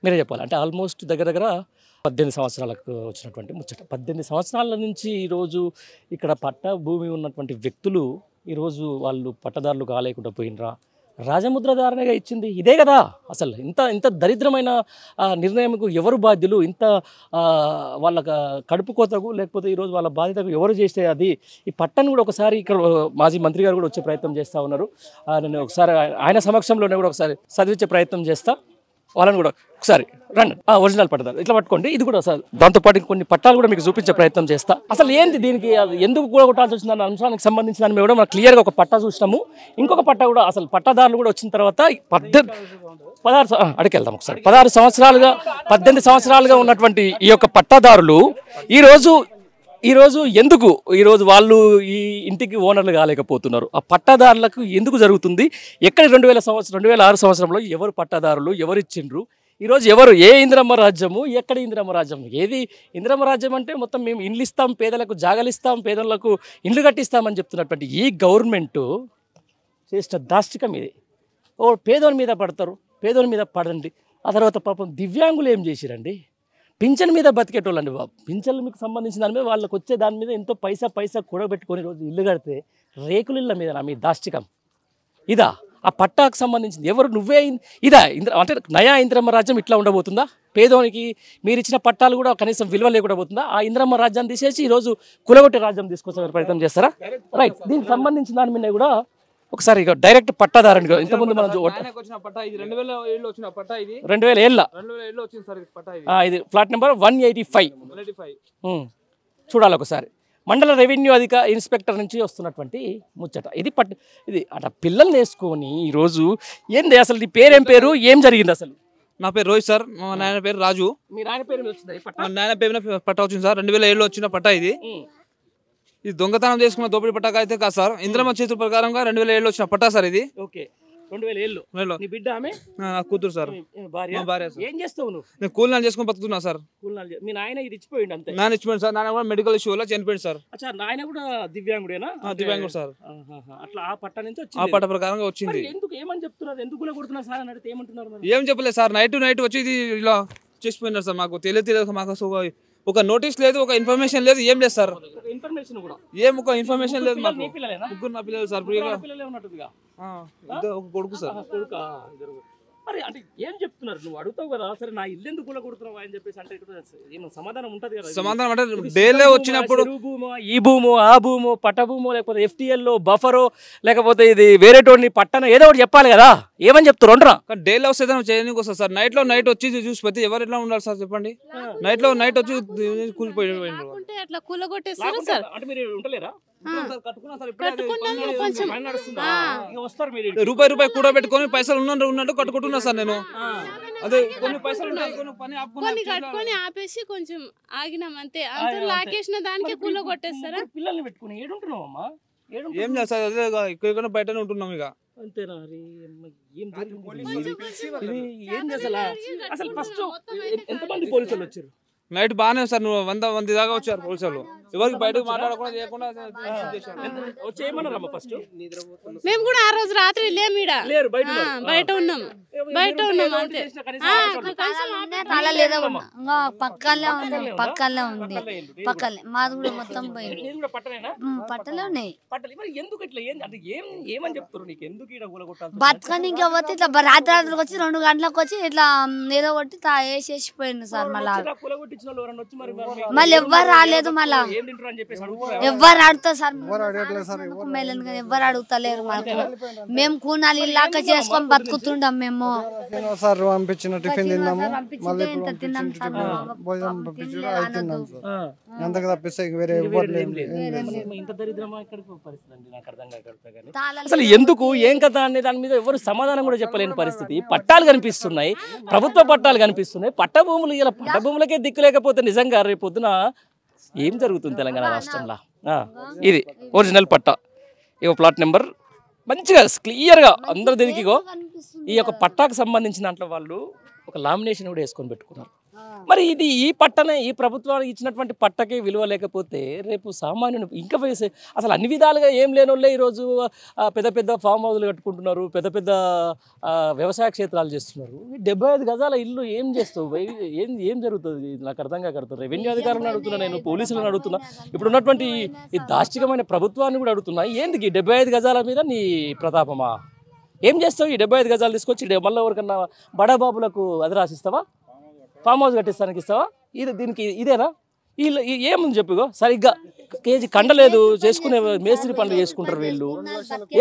మీరే చెప్పాలి. అంటే ఆల్మోస్ట్ దగ్గర 18 సంవత్సరాలకు వచ్చినటువంటి ముచ్చట. 18 సంవత్సరాల నుంచి ఈరోజు ఇక్కడ పట్ట భూమి ఉన్నటువంటి వ్యక్తులు ఈరోజు వాళ్ళు పట్టదారులు కాలేకుండా పోయినరా? రాజముద్రధారణగా ఇచ్చింది ఇదే కదా. అసలు ఇంత దరిద్రమైన నిర్ణయంకు ఎవరు బాధ్యులు? వాళ్ళ కడుపు కోతకు లేకపోతే ఈరోజు వాళ్ళ బాధ్యతకు ఎవరు చేస్తే అది ఈ పట్టను కూడా ఒకసారి ఇక్కడ మాజీ మంత్రి గారు కూడా వచ్చే ప్రయత్నం చేస్తూ ఉన్నారు. నేను ఒకసారి ఆయన సమక్షంలోనే కూడా ఒకసారి చదివించే ప్రయత్నం చేస్తా. వాళ్ళని కూడా ఒకసారి రండి. ఒరిజినల్ పట్టదారు ఇట్లా పట్టుకోండి. ఇది కూడా సార్ దాంతోపాటు కొన్ని పట్టాలు కూడా మీకు చూపించే ప్రయత్నం చేస్తా. అసలు ఏంది దీనికి ఎందుకు కూడా కొట్టాల్సి వచ్చింది అన్న అంశానికి సంబంధించిన దాన్ని కూడా మనం క్లియర్గా ఒక పట్టా చూసినాము. ఇంకొక పట్టా కూడా అసలు పట్టాదారులు కూడా వచ్చిన తర్వాత 16 అడికెళ్దాం ఒకసారి. 18 సంవత్సరాలుగా ఉన్నటువంటి ఈ యొక్క పట్టాదారులు ఈరోజు ఎందుకు వాళ్ళు ఈ ఇంటికి ఓనర్లు కాలేకపోతున్నారు? ఆ పట్టాదారులకు ఎందుకు జరుగుతుంది? ఎక్కడ 2006 సంవత్సరంలో ఎవరు పట్టాదారులు, ఎవరు ఇచ్చిండ్రు? ఈరోజు ఏ ఇందిరమ్మ రాజ్యము, ఎక్కడ ఇందిరమ్మ రాజ్యం? ఏది ఇందిరమ్మ రాజ్యం అంటే మొత్తం మేము ఇండ్లు ఇస్తాం, పేదలకు జాగాలు ఇస్తాం, పేదలకు ఇండ్లు కట్టిస్తామని చెప్తున్నటువంటి ఈ గవర్నమెంటు చేసిన దాష్టికం ఇది. పేదోని మీద పడతారు, పేదోని మీద పడండి. ఆ తర్వాత పాపం దివ్యాంగులు ఏం చేసిరండి? పింఛన్ మీద బతికేటోళ్ళండి బాబు. పింఛన్లు మీకు సంబంధించిన దాని మీద వాళ్ళకి వచ్చే దాని మీద ఎంతో పైసా కూడబెట్టుకొని రోజు ఇల్లు కడితే రేకుల ఇళ్ళ మీద మీ దాష్టికం ఇదా? ఆ పట్టాకు సంబంధించింది ఎవరు? నువ్వే ఇదా అంటే నయా ఇందిరమ్మ రాజ్యం ఇట్లా ఉండబోతుందా? పేదోనికి మీరు ఇచ్చిన పట్టాలు కూడా కనీసం విలువ లేకుండా పోతుందా? ఆ ఇందిరమ్మ రాజ్యాన్ని తీసేసి ఈరోజు కులగొట్టే రాజ్యం తీసుకొచ్చే ప్రయత్నం చేస్తారా? రైట్. దీనికి సంబంధించిన దాని మీద కూడా ఒకసారి డైరెక్ట్ పట్టాదారుని ఇంతకుముందు మనం 2007 ఇది ఫ్లాట్ నెంబర్ 185 చూడాలి ఒకసారి. మండల రెవెన్యూ ఇన్స్పెక్టర్ నుంచి వస్తున్నటువంటి ముచ్చట ఇది అట పిల్లల్ని వేసుకొని ఈరోజు ఏంది అసలు? నీ పేరేం పేరు, ఏం జరిగింది అసలు? నా పేరు రోహిత్ సార్, మా నాయన పేరు రాజు. మీ నాయన పేరు వచ్చింది? మా నాయన పేరు పట్టా వచ్చింది సార్. 2007లో వచ్చిన పట్టా ఇది. ఇది దొంగతనం చేసుకున్న దోపిడీ పట్టాక అయితే కాదు సార్. ఇంద్రమ్మ చేతుల ప్రకారంగా 2007 వచ్చిన పట్టా సార్ ఇది. ఓకే 2007 నీ బిడ్డ ఆమె నా కూతురు సార్, భార్య. మా భార్య సార్. ఏం చేస్తావు నువ్వు? నేను కూలినాలు చేసుకుని బతుకుతున్నా సార్. మీ నాయన ఇది ఇచ్చిపోయింది అంతే. నాన్న ఇచ్చిపోయింది సార్. నాన్న కూడా మెడికల్ ఇష్యూ వల్ల చనిపోయింది సార్. అచ్చా నాయన కూడా దివ్యాంగుడేనా? దివ్యాంగుడు సార్. అట్లా ఆ పట్టా నుంచి ఆ వచ్చింది. పట్ట ప్రకారంగా వచ్చింది. ఎందుకు ఏమని చెప్తున్నారు? ఎందుకు కూడా కొడుతున్నారు సార్ అని అడిగితే ఏమంటున్నారు మరి? ఏం చెప్పలేదు సార్. నైట్ వచ్చి ఇది ఇలా చేసిపోయినారు సార్. మాకు తెలియదు. మాకు అసలు ఒక నోటీస్ లేదు, ఒక ఇన్ఫర్మేషన్ లేదు, ఏం లేదు సార్. ఇన్ఫర్మేషన్ కూడా ఏం ఒక ఇన్ఫర్మేషన్ లేదు మాకు. నీ పిల్లలేనా? ముగ్గురు నా పిల్లలు సార్. పిల్లలే ఉన్నట్టుగా. ఒక కొడుకు సార్. కొడుకా? మరి అంటే ఏం చెప్తున్నారు? నువ్వు అడుగుతావు కదా, సరే నా ఇల్లు ఎందుకు కూలగొడుతున్నావు అని చెప్పేసి అంటే ఏమో సమాధానం ఉంటది కదా. సమాధానం అంటే డైలీ వచ్చినప్పుడు ఈ భూమో ఆ భూమో పట్ట భూమో లేకపోతే FTL బఫరో లేకపోతే ఇది వేరేటోడిని పట్టణ ఏదో ఒకటి చెప్పాలి కదా. ఏమని చెప్తారు అంటారా? కానీ డైలీ వస్తే చేయడానికి వస్తుంది సార్. నైట్ వచ్చి చూసి ప్రతి ఎవరు ఎట్లా ఉండాలి సార్ చెప్పండి. నైట్ వచ్చి కూలిపోయి అట్లా కూలగొట్టేస్తారు సార్. అంటే మీరు ఉంటలేరా? రూపాయి కూడా పెట్టుకొని పైసలు ఉన్నట్టు కట్టుకుంటున్నా సార్ నేను. అదే కొన్ని పైసలు ఉంటాయి, కొన్ని పని కొన్ని కట్టుకొని ఆపేసి కొంచెం ఆగినాం అంతే. అంత లాకేసిన దానికి కూలగొట్టేస్తారా? పిల్లల్ని పెట్టుకుని ఏడుంటున్నావు అమ్మా? ఏం చేస్తా అదే ఇక్కడ బయటనే ఉంటున్నాం ఇక. అంతేనా? ఏం చేసలా? అసలు ఫస్ట్ ఎంతమంది పోలీసులు వచ్చారు? నైట్ బాగానే సార్. నువ్వు 100 మంది దాకా వచ్చారు పోలీసులు. ఎవరికి బయటకు మాట్లాడకుండా చేయకుండా వచ్చి ఏమన్నారమ్మా ఫస్ట్? మేము కూడా ఆ రోజు రాత్రి లేరు, బయట ఉన్నాం అంతే. పక్కనే ఉంది పక్కనే మాది కూడా మొత్తం పోయింది. పట్టలే ఉన్నాయి. ఎందుకు ఇట్లా ఏమని చెప్తారు నీకు? ఎందుకు ఈడ కూలగొట్టాలి? బతకని ఇంకా పోతే ఇట్లా రాత్రికి వచ్చి 2 గంటలకు వచ్చి ఇట్లా నీలో కొట్టి వేసేసిపోయింది సార్. మళ్ళీ ఎవ్వరు రాలేదు. మళ్ళా ఎవ్వరు అడుగుతారు సార్. ఎవ్వరు అడుగుతలేరు మాకు. మేము కూనాలు ఇల్లాక చేసుకొని బతుకుతుండం. మేము సార్ పంపించిన టిఫిన్ తిన్నాము, మళ్ళీ భోజనం పంపించారు, అది తిన్నాం సార్. అంతకు తప్పిస్తే వేరే అసలు ఎందుకు ఏం కదా అనే దాని మీద ఎవరు సమాధానం కూడా చెప్పలేని పరిస్థితి. పట్టాలు కనిపిస్తున్నాయి, ప్రభుత్వ పట్టాలు కనిపిస్తున్నాయి, పట్ట భూములు. ఇలా పట్ట భూములకే దిక్కు లేకపోతే నిజంగా రేపొద్దున ఏం జరుగుతుంది తెలంగాణ రాష్ట్రంలో? ఇది ఒరిజినల్ పట్టా. ఇగో ప్లాట్ నెంబర్ మంచిగా క్లియర్గా అందరు దీనికి ఈ యొక్క పట్టాకు సంబంధించిన దాంట్లో వాళ్ళు ఒక లామినేషన్ కూడా వేసుకొని పెట్టుకున్నారు. మరి ఇది ఈ పట్టనే ఈ ప్రభుత్వానికి ఇచ్చినటువంటి పట్టకే విలువ లేకపోతే రేపు సామాన్యుని ఇంకా అసలు అన్ని విధాలుగా ఏం లేని వాళ్ళే ఈరోజు పెద్ద పెద్ద ఫామ్ హౌస్లు కట్టుకుంటున్నారు, పెద్ద పెద్ద వ్యవసాయ క్షేత్రాలు చేస్తున్నారు. 75 గజాల ఇల్లు ఏం చేస్తావు? ఏం జరుగుతుంది? నాకు అర్థం కాకడుతుంది. రెవెన్యూ అధికారులను అడుగుతున్నా, నేను పోలీసులను అడుగుతున్నా, ఇప్పుడు ఉన్నటువంటి ఈ దాష్టికమైన ప్రభుత్వాన్ని కూడా అడుగుతున్నా. ఏంది ఈ 75 గజాల మీద నీ ప్రతాపమా? ఏం చేస్తావు? ఈ 75 గజాలు తీసుకొచ్చి మళ్ళీ ఎవరికన్నా బడాబాబులకు అది రాసిస్తావా? ఫామ్ హౌస్ కట్టిస్తానికి ఇస్తావా? దీనికి ఇదేనా? వీళ్ళు ఏముంది చెప్పుగో. సరిగ్గా కేజీ కండలేదు చేసుకునే మేస్త్రి పనులు చేసుకుంటారు వీళ్ళు.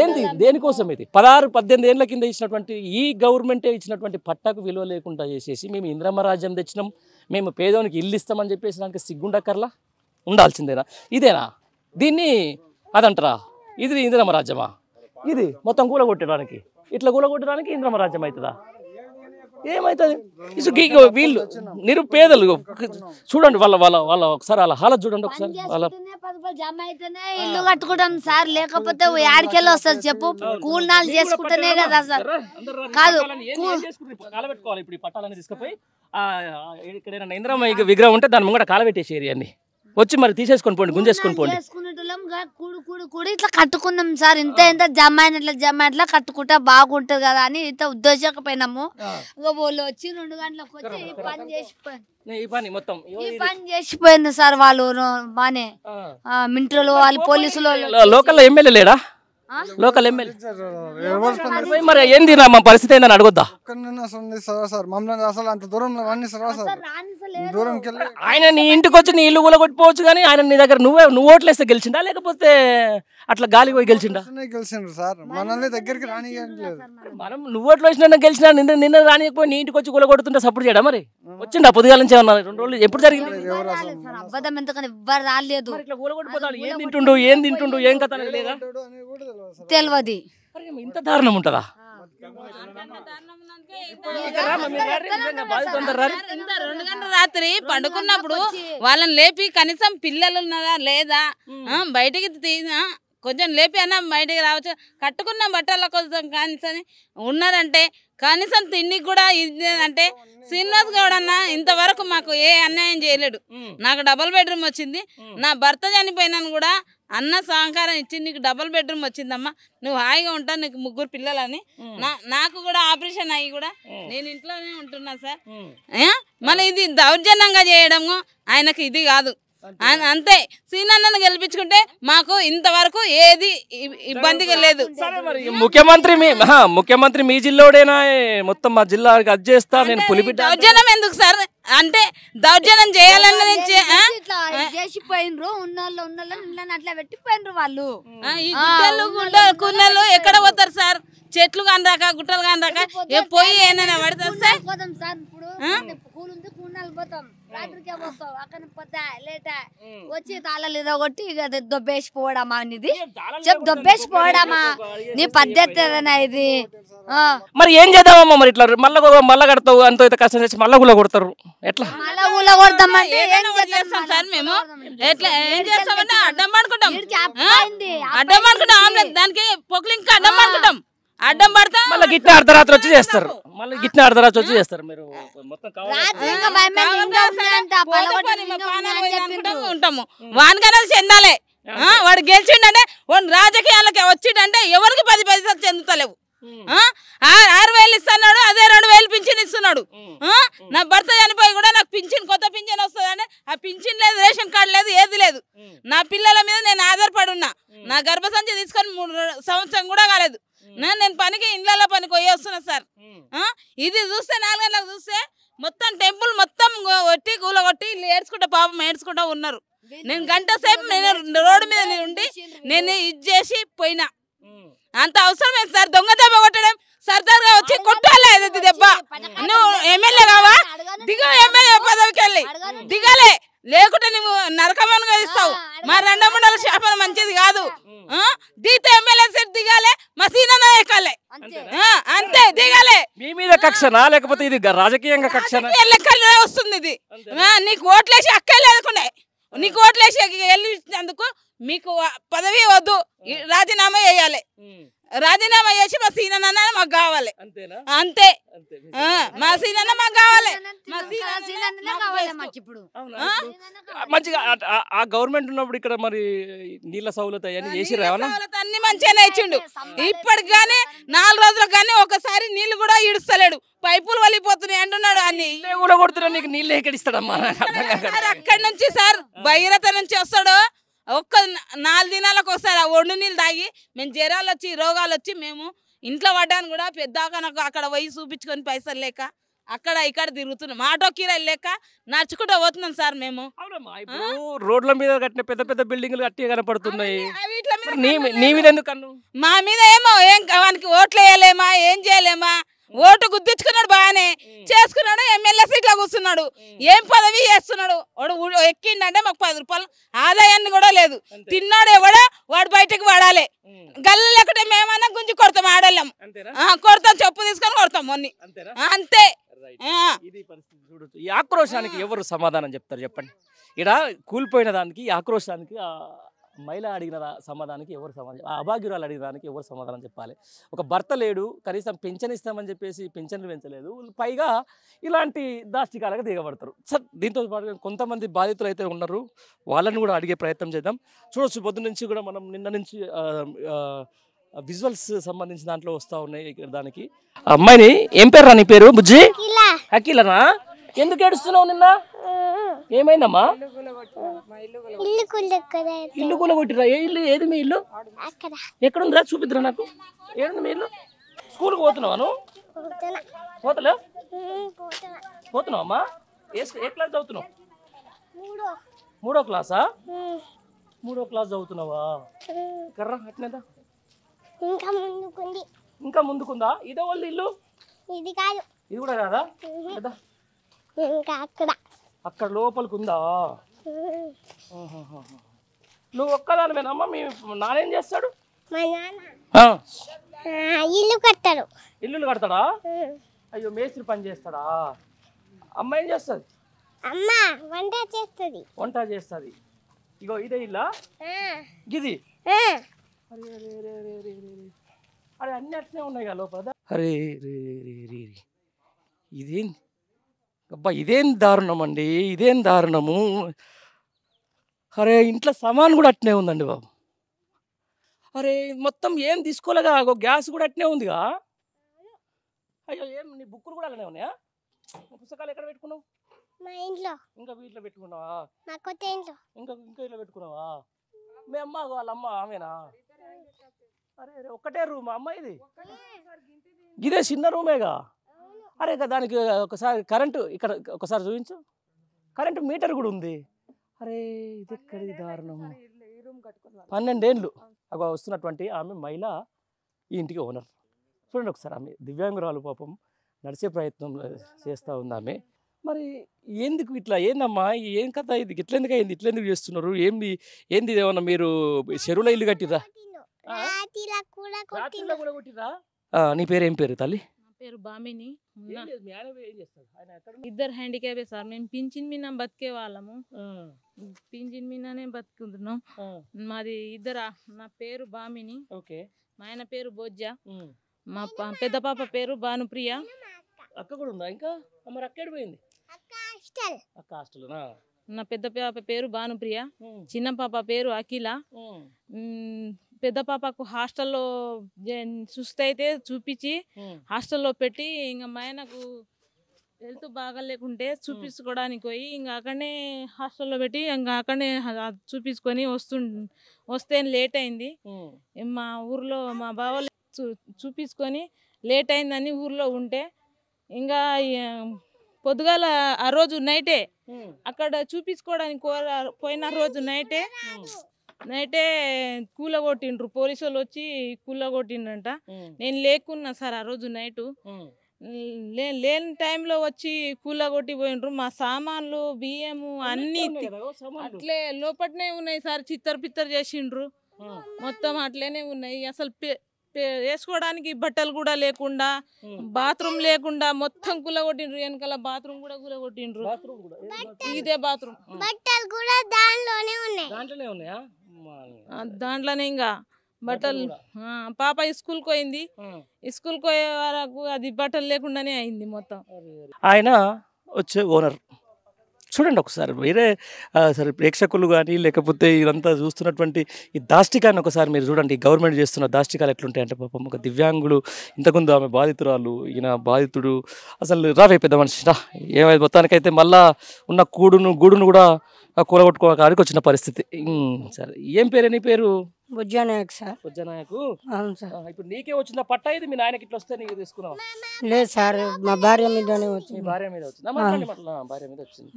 ఏంది? దేనికోసం ఇది? 16-18 ఏళ్ళ కింద ఇచ్చినటువంటి ఈ గవర్నమెంటే ఇచ్చినటువంటి పట్టాకు విలువ లేకుండా చేసేసి మేము ఇంద్రమ్మ రాజ్యం తెచ్చినాం, మేము పేదోనికి ఇల్లు ఇస్తామని చెప్పేసి దానికి సిగ్గుండక్కర్లా ఉండాల్సిందేనా? ఇదేనా? దీన్ని అదంటారా? ఇది ఇంద్రమ్మ రాజ్యమా? ఇది మొత్తం కూలగొట్టడానికి, ఇట్లా కూలగొట్టడానికి ఇంద్రమ్మ రాజ్యం అవుతుందా? ఏమవుతుంది? వీళ్ళు నిరుపేదలు చూడండి, వాళ్ళ ఒకసారి వాళ్ళ హాలత్ చూడండి ఒకసారి. వాళ్ళ జమ అయితేనే ఇల్లు కట్టుకుంటాం సార్, లేకపోతే యాడికెళ్ళి వస్తుంది చెప్పు? కూలినాలు చేసుకుంటేనే కదా సార్. కాదు కాలబెట్టుకోవాలి. ఇప్పుడు ఈ పట్టాలని తీసుకుపోయి ఇక్కడ ఇంద్రమ్మ విగ్రహం ఉంటే దాని ముంగట కాలబెట్టేసి ఏరియాన్ని వచ్చి మరి తీసేసుకొని పోండి, గుంజేసుకొని పోండి. ఇట్లా కట్టుకున్నాం సార్. ఇంత జమ అయినట్లా కట్టుకుంటా బాగుంటది కదా అని ఇంత ఉద్దేశకపోయినాము. వాళ్ళు వచ్చి 2 గంటలకు వచ్చి ఈ పని చేసిపోయింది సార్. వాళ్ళు బానే మింట్రోలు వాళ్ళు పోలీసులు. లోకల్ ఎమ్మెల్యే లేడా? లోకల్ ఎమ్మెల్యే మరి ఏంది మా పరిస్థితి ఏందని అడగొద్దా? ఆయన నీ ఇంటికి వచ్చి నీ ఇల్లు కూలగొట్టిపోవచ్చు కానీ ఆయన నీ దగ్గర నువ్వు ఓట్లేస్తే గెలిచిండా లేకపోతే అట్లా గాలి పోయి గెలిచిండా? గెలిచిండ్రు సార్, మనల్ని దగ్గరికి రానియట్లేదు. మనం నువ్వు ఓట్లు వేసినా గెలిచినా నిన్న రానియకపోయి నీ ఇంటికి వచ్చి కూలగొడుతుంటే సపోర్ట్ చేయడా? మరి వచ్చిండా పొద్దుగాల నుంచి ఏమన్నా 2 రోజులు ఎప్పుడు జరిగింది? అబద్ధం ఎందుకని ఎవ్వరు రాలేదు. ఇట్లా కూలగొట్టిపోతాడు. ఏం తింటుండు ఏం కథ లేదా తెలియదు. ఇంత దారుణం ఉంటుందా? ఇంత 2 గంటల రాత్రి పండుకున్నప్పుడు వాళ్ళని లేపి కనీసం పిల్లలు ఉన్నారా లేదా బయటికి కొంచెం లేపి అన్నా బయటికి రావచ్చు. కట్టుకున్న బట్టల కోసం కనీసం ఉన్నారంటే కనీసం తిండికి కూడా ఇది అంటే శ్రీనివాస్ గౌడ్ అన్న ఇంతవరకు మాకు ఏ అన్యాయం చేయలేడు. నాకు డబుల్ బెడ్రూమ్ వచ్చింది. నా భర్త చనిపోయినాను కూడా అన్న సహకారం ఇచ్చి నీకు డబుల్ బెడ్రూమ్ వచ్చిందమ్మా, నువ్వు హాయిగా ఉంటావు, నీకు 3 పిల్లలని. నాకు కూడా ఆపరేషన్ అయ్యి కూడా నేను ఇంట్లోనే ఉంటున్నా సార్. మళ్ళీ ఇది దౌర్జన్యంగా చేయడము ఆయనకు ఇది కాదు. అంతే సీనన్నను గెలిపించుకుంటే మాకు ఇంతవరకు ఏది ఇబ్బందిగా లేదు. ముఖ్యమంత్రి మీ జిల్లాడేనా? మొత్తం మా జిల్లాకి అది చేస్తా నేను పులిబిడ్డ. దౌర్జన్యం ఎందుకు సార్? అంటే దౌర్జన్యం చేయాలని చేసిపోయినరు ఉన్నోళ్ళు అట్లా పెట్టిపోయినరు వాళ్ళు. ఈ గుడ్డలు కున్నలు ఎక్కడ పోతారు సార్? చెట్లు కానరాక గుట్టలు కానరాక పోయి ఏమైనా పడతారు సార్? పోతాం సార్. ఇప్పుడు కూలు ఉంది కూనాలు పోతాం, రాత్రికే వస్తాం, అక్కడ పోతా లేటా వచ్చి తాళాలు ఇదో కొట్టి ఇక దొబ్బేసిపోవడమా ఇది చెప్పు, దొబ్బేసిపోవడమా నీ పద్ధతి ఏదైనా ఇది? మరి ఏం చేద్దామమ్మా? మరి ఇట్లా మళ్ళా కడతావు అంత కష్టం చేసి మళ్ళా కూడా కొడతారు, ఎట్లా మళ్ళా ఊళ్ళో కొడతామంటే సార్ మేము ఎట్లా ఏం చేస్తామంటే అడ్డం పడుకుంటాం, అడ్డం పడుకుంటాం, ఆమ్లెట్ దానికి పొక్కులు ఇంకా అడ్డం పడుకుంటాం, అడ్డం పడతాం. మళ్ళీ గిట్న అర్ధరాత్రి వచ్చి చేస్తారు, మీరు మొత్తం ఉంటాము. వానికైనా చెందాలే. వాడు గెలిచిండే వాడు రాజకీయాలకి వచ్చిండంటే ఎవరికి 10 పైసలు చెందుతలేవు. 6,000 ఇస్తున్నాడు, అదే 2,000 పింఛన్ ఇస్తున్నాడు. నా భర్త చనిపోయి కూడా నాకు కొత్త పింఛన్ వస్తుందంటే ఆ పింఛన్ లేదు, రేషన్ కార్డు లేదు, ఏది లేదు. నా పిల్లల మీద నేను ఆధారపడి ఉన్నా. నా గర్భసంచి తీసుకొని 3 సంవత్సరం కూడా కాలేదు. నేను పనికి ఇండ్ల పనికి పోయి వస్తున్నా సార్. ఇది చూస్తే 4 గంటలకు చూస్తే మొత్తం టెంపుల్ మొత్తం కొట్టి కూలగొట్టి ఏడ్చుకుంటా పాపం ఏడ్చుకుంటా ఉన్నారు. నేను గంట సేపు నేను రోడ్డు మీద ఉండి నేను ఇది చేసి పోయినా. అంత అవసరం ఏంటి సార్? దొంగ దెబ్బ కొట్టడం సర్దార్గా వచ్చి కొట్టాలే దెబ్బ. నువ్వు ఎమ్మెల్యే కావా? దిగ, ఎమ్మెల్యే పదవికి వెళ్ళి దిగాలే, లేకుంటే నువ్వు నరకమనుగా ఇస్తావు. మా 2 మండల శాపన మంచిది కాదు. దీత ఎమ్మెల్యే సీట్ దిగాలే, మా సీనన్న ఎక్కాలే, అంతే దిగాలే. మీ మీద కక్షనా లేకపోతే ఇది రాజకీయంగా కక్షనా? లెక్కలే వస్తుంది ఇది. నీకు ఓట్లేసి అక్కలే అనుకునే, నీకు ఓట్లేసి వెళ్ళినందుకు మీకు పదవి వద్దు, రాజీనామా చేయాలి. రాజీనామా చేసి మా సీనన్న మాకు కావాలి, అంతే. మా సీనన్న మాకు కావాలి. మంచిగా ఆ గవర్నమెంట్ ఉన్నప్పుడు ఇక్కడ మరి నీళ్ళ సౌలత అన్ని మంచిగానే ఇచ్చిండు. ఇప్పటికి కానీ 4 రోజులకు కానీ ఒకసారి నీళ్లు కూడా ఇడుస్తలేడు, పైపులు వలిపోతున్నాయి అంటున్నాడు. అన్ని కూడా కొడుతున్నా, నీకు నీళ్ళు ఎక్కడిస్తాడమ్మా? అక్కడి నుంచి సార్ భగీరథ నుంచి వస్తాడు. ఒక్క 4 దినాలకు వస్తారు. ఆ ఒండు నీళ్ళు తాగి మేము జ్వరాలు వచ్చి రోగాలు వచ్చి మేము ఇంట్లో పడ్డాను కూడా పెద్దాకనకు అక్కడ పోయి చూపించుకొని పైసలు లేక అక్కడ ఇక్కడ తిరుగుతున్నాం. ఆటో కిరాయి లేక నడుచుకుంటూ పోతున్నాం సార్ మేము. రోడ్ల మీద కట్టిన పెద్ద పెద్ద బిల్డింగ్లు గట్టిగా కనపడుతున్నాయి. నీ మీద ఎందుకు అన్ను? మా మీద ఏమో ఏం వానికి ఓట్లు వేయలేమా, ఏం చేయలేమా? ఓటు గుద్దించుకున్నాడు, బాగానే చేసుకున్నాడు, ఎమ్మెల్యే సీట్లో కూర్చున్నాడు, ఏం పదవి చేస్తున్నాడు. వాడు ఎక్కిండంటే మాకు 10 రూపాయలు ఆదాయాన్ని కూడా లేదు. తిన్నాడు ఎవడో వాడు బయటకు వాడాలి. గల్లు లేకుంటే మేమన్నా గుంజి కొడతాం, ఆడలేం కొడతాం, చెప్పు తీసుకొని కొడతాం మొన్ని, అంతే. ఈ ఆక్రోశానికి ఎవరు సమాధానం చెప్తారు చెప్పండి? ఇక్కడ కూలిపోయిన దానికి ఈ ఆక్రోశానికి మహిళ అడిగిన సమాధానానికి ఎవరు సమాధానం, అభాగ్యురాలు అడిగిన దానికి ఎవరు సమాధానం చెప్పాలి? ఒక భర్త లేడు, కనీసం పెన్షన్ ఇస్తామని చెప్పేసి పెన్షన్లు పెంచలేదు, పైగా ఇలాంటి దాష్టికాలకు దిగబడతారు సార్. దీంతో పాటు కొంతమంది బాధితులు అయితే ఉన్నారు, వాళ్ళని కూడా అడిగే ప్రయత్నం చేద్దాం. చూడొచ్చు పొద్దు నుంచి కూడా మనం నిన్న నుంచి విజువల్స్ సంబంధించిన దాంట్లో వస్తూ ఉన్నాయి. ఇక్కడ దానికి అమ్మాయిని ఏం పేరు రా నీ పేరు? బుజ్జి అఖిలనా? ఎందుకు ఏడుస్తున్నావు? నిన్న ఏమైందమ్మా? ఇల్లు కూలగొట్టిరా? ఏ ఇల్లు? ఏది మీ ఇల్లు? ఎక్కడుందిరా? చూపిద్దురా నాకు. ఏడుంది మీ ఇల్లు? స్కూల్కి పోతున్నావా నువ్వు? పోతలే? పోతున్నావు అమ్మా? ఏ క్లాస్ చదువుతున్నావు? 3వ క్లాసా? 3వ క్లాస్ చదువుతున్నావా? కర్రా అట్నేదా? ఇంకా ముందుకుందా? ఇదే వాళ్ళు ఇల్లు? ఇది కూడా కాదా? అక్కడ లోపలికి ఉందా? నువ్వు ఒక్కదానివేనమ్మా? మీ నానేం చేస్తాడు? మా నాన్న ఆ, ఇల్లు కట్టారు. ఇల్లులు కడతాడా? అయ్యో మేస్త్రి పని చేస్తాడా? అమ్మ ఏం చేస్తుంది? అమ్మ వంట చేస్తుంది. వంట చేస్తుంది. ఇగో ఇదే ఇల్లా గిది? అరే అరే అరే అరే అరే అరే. అరే అన్ని అట్లనే ఉన్నాయి కదా లోపల. అరే రే రే రే రే. ఇదేం అబ్బా, ఇదేం దారుణం అండి, ఇదేం దారుణము. అరే ఇంట్లో సామాన్ కూడా అట్నే ఉందండి బాబు. అరే మొత్తం ఏం తీసుకోలేగా, గ్యాస్ కూడా అట్నే ఉందిగా. అయ్యో ఏం నీ బుక్కులు కూడా అలానే ఉన్నాయా? పుస్తకాలు ఎక్కడ పెట్టుకున్నావు? మా ఇంట్లో. ఇంకా వీటిలో పెట్టుకున్నావా? మా కొత్త ఇంట్లో. ఇంకా ఇట్లా పెట్టుకున్నావా? మీ అమ్మ వాళ్ళ అమ్మ ఆమెనా? అరే అరే ఒక్కటే రూమ్ అమ్మ ఇది? ఇదే చిన్న రూమేగా. అరే దానికి ఒకసారి కరెంటు ఇక్కడ ఒకసారి చూపించు. కరెంటు మీటర్ కూడా ఉంది. అరే ఇది ఎక్కడి దారుణం. 12 ఏళ్ళు అగో వస్తున్నటువంటి ఆమె మహిళ ఈ ఇంటికి ఓనర్. చూడండి ఒకసారి, ఆమె దివ్యాంగురాలు పాపం నడిచే ప్రయత్నం చేస్తూ ఉంది ఆమె. మరి ఎందుకు ఇట్లా ఏందమ్మా, ఏం కథ ఇది? ఇట్లెందుకు అయింది? ఇట్లెందుకు చేస్తున్నారు? ఏంది ఏమన్నా మీరు చెరువులో ఇల్లు కట్టిరా? రాత్రిలో కూడా కొట్టిరా? నీ పేరు ఏం పేరు తల్లి? పేరు బామిని. ఆయన ఇద్దరు హ్యాండిక్యాపే సార్. మేము పింఛన్ మీద బతికే వాళ్ళము, పింఛన్ మీదనే బతుకుతున్నాం. మాది ఇద్దరు. నా పేరు బామిని, మా ఆయన పేరు బొజ్జ, మా పెద్ద పాప పేరు భానుప్రియ. అక్క కూడా ఉందా ఇంకా? మరి అక్క పోయింది? అక్క హాస్టల్నా? నా పెద్ద పాప పేరు భానుప్రియ, చిన్న పాప పేరు అఖిల. పెద్ద పాపకు హాస్టల్లో చూస్తే చూపించి హాస్టల్లో పెట్టి, ఇంకా మా ఆయనకు హెల్త్ బాగా లేకుంటే చూపించుకోవడానికి పోయి ఇంకా అక్కడనే హాస్టల్లో పెట్టి ఇంకా అక్కడనే చూపించుకొని వస్తే లేట్ అయింది. మా ఊర్లో మా బావ చూపించుకొని లేట్ అయిందని ఊర్లో ఉంటే ఇంకా పొద్దుగాల ఆ రోజు నైటే అక్కడ చూపించుకోవడానికి పోయిన రోజు నైటే కూలగొట్టిండ్రు. పోలీసు వాళ్ళు వచ్చి కూలగొట్టిండ్రంట. నేను లేకున్నా సార్ ఆ రోజు నైటు. లేని టైంలో వచ్చి కూలగొట్టి పోయిండ్రు. మా సామాన్లు బియ్యము అన్ని అట్లే లోపట్నే ఉన్నాయి సార్. చిత్తర్ చేసిండ్రు మొత్తం అట్లనే ఉన్నాయి. అసలు వేసుకోవడానికి బట్టలు కూడా లేకుండా, బాత్రూమ్ లేకుండా మొత్తం కూలగొట్టిండ్రు. వెనకాల బాత్రూమ్ కూడా కూలగొట్టిండ్రు. ఇదే బాత్రూమ్. బట్టలు కూడా దాంట్లోనే ఉన్నాయి. దాంట్లోనే ఇంకా బట్టలు. పాప స్కూల్కి పోయింది. స్కూల్కి పోయే వరకు అది బట్టలు లేకుండానే అయింది మొత్తం. ఆయన వచ్చే ఓనర్. చూడండి ఒకసారి వేరే సరే ప్రేక్షకులు కానీ లేకపోతే ఇదంతా చూస్తున్నటువంటి ఈ దాష్టికాన్ని ఒకసారి మీరు చూడండి. గవర్నమెంట్ చేస్తున్న దాష్టికాలు ఎట్లుంటాయి అంటే పాపం ఒక దివ్యాంగులు, ఇంతకుముందు ఆమె బాధితురాలు, ఈయన బాధితుడు. అసలు రావే పెద్ద మనిషి రా. ఏమైంది మొత్తానికైతే మళ్ళా ఉన్న గూడును కూడా కూలగొట్టుకోవడానికి వచ్చిన పరిస్థితి. సరే ఏం పేరు? నీ పేరు? బుజ్జానాయక్ సార్. బుజ్జానాయకు. అవును సార్. ఇప్పుడు నీకే వచ్చిందా పట్టా? ఇది మీ నాయనకి ఇట్లా వస్తే నీకు తీసుకున్నావు? లేదు సార్, మా భార్య మీదనే వచ్చింది. భార్య మీద వచ్చిందా? భార్య మీద వచ్చింది.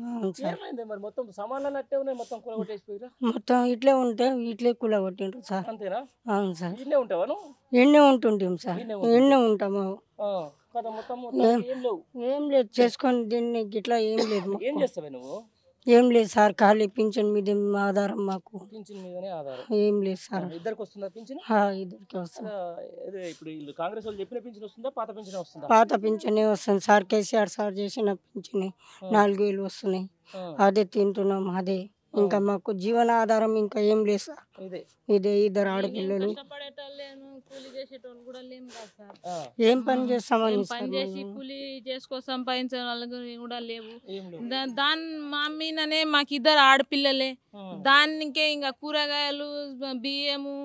ఏమైంది మరి? మొత్తం సామాన్లు అట్టే ఉన్నాయి, మొత్తం కూలగొట్టేసిపోయిరా? మొత్తం ఇట్లే ఉంటే ఇట్లే కూలగొట్టిండ్రు సార్. అంతేనా? అవును సార్. ఇన్నే ఉంటావా నువ్వు? ఎన్నే ఉంటుంటాం సార్, ఎన్నే ఉంటాము. ఏం లేదు చేసుకొని దీన్ని ఇట్లా ఏం లేదు. ఏం చేస్తావే నువ్వు? ఏం లేదు సార్, ఖాళీ పింఛన్ మీద ఆధారం మాకు. పింఛన్ మీదనే ఆధారం? ఏం లేదు సార్. ఇద్దరికి వస్తుందా పింఛన్? ఇద్దరికి వస్తుంది. ఇప్పుడు వీళ్ళు కాంగ్రెస్ వాళ్ళు చెప్పిన పింఛన్ వస్తుందా, పాత పింఛన్ వస్తుందా? పాత పింఛనే వస్తుంది సార్. కేసీఆర్ సార్ చేసిన పింఛనే 4000 వస్తున్నాయి. అదే తింటున్నాం. అదే ఇంకా మాకు జీవన ఆధారం ఇంకా ఏం లేదు సార్. ఇదే ఇద్దరు ఆడపిల్లలు. కూలి చేసేటోళ్ళు కూడా లేము కదా సార్. ఏం పని చేస్తామని పని చేసి కూలి చేసుకో సంపాదించే వాళ్ళకి కూడా లేవు. దాని మా మీదనే మాకు ఇద్దరు ఆడపిల్లలే. దానికే ఇంకా కూరగాయలు, బియ్యము,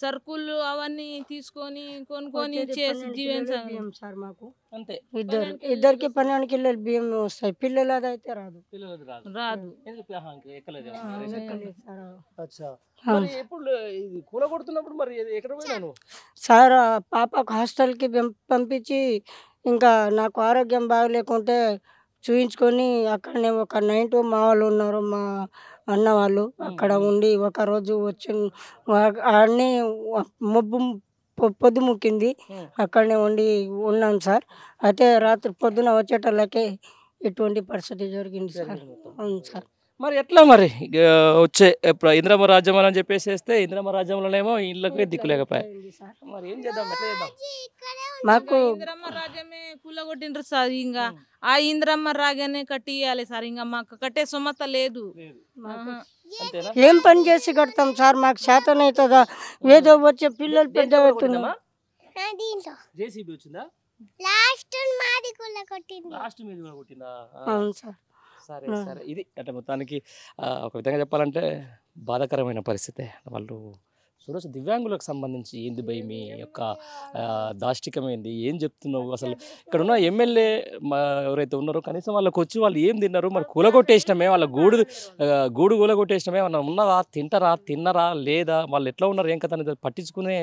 సరుకులు అవన్నీ తీసుకొని కొనుక్కొని చేసి జీవించాం సార్. మాకు అంతే. ఇద్దరికి 12 కిలోలు బియ్యం వస్తాయి. పిల్లలు అదైతే రాదు. రాదు. కూలగొడుతున్నప్పుడు మరి ఎక్కడ పోయినాను సార్? పాపకు హాస్టల్కి పంపించి ఇంకా నాకు ఆరోగ్యం బాగలేకుంటే చూయించుకొని అక్కడనే ఒక నైట్ మా వాళ్ళు ఉన్నారు, మా అన్న వాళ్ళు అక్కడ ఉండి ఒకరోజు వచ్చి అన్నీ పొద్దు ముక్కింది. అక్కడనే ఉన్నాను సార్. అయితే రాత్రి పొద్దున వచ్చేటోళ్ళకే ఇటువంటి పరిస్థితి జరిగింది సార్. అవును సార్. మరి ఎట్లా మరి వచ్చే ఇంద్రమ్మ రాజ్యం అని చెప్పేసేస్తే ఇంద్రమ్మ రాజ్యంలోనేమో ఇళ్ళకి దిక్కు లేకపోయా మరి ఏం చేద్దాం ఎట్లా చేద్దాం మాకు ఇంద్రమ్మ రాజ్యమే కూలగొట్టిండ్రు సార్ ఇంకా ఆ ఇంద్రమ్మ రాజ్యాన్ని కట్టియాలి సార్ ఇంకా మాకు కట్టే సుమత లేదు. ఏం పని చేసి కడతాం సార్, మాకు శాతం అవుతుందా? ఏదో వచ్చే పిల్లలు పెద్ద అవుతున్నాం. దీంట్లో జేసీబీ వచ్చిందా? లాస్ట్ మాది కూడా కొట్టింది. లాస్ట్ మీద కూడా కొట్టిందా? అవును సార్. సరే సరే, ఇది అంటే మొత్తానికి ఒక విధంగా చెప్పాలంటే బాధాకరమైన పరిస్థితే. వాళ్ళు చూడొచ్చు దివ్యాంగులకు సంబంధించి ఏంది భయ్ మీ యొక్క దాష్టికమైంది, ఏం చెప్తున్నావు అసలు? ఇక్కడ ఉన్న ఎమ్మెల్యే ఎవరైతే ఉన్నారో కనీసం వాళ్ళకి వచ్చి వాళ్ళు ఏం తిన్నారు, మరి కూలగొట్టేసినమే వాళ్ళ గూడు కూలగొట్టేసినమే ఏమన్నా ఉన్నదా, తిన్నరా లేదా, వాళ్ళు ఎట్లా ఉన్నారు ఏం కథ అనేది పట్టించుకునే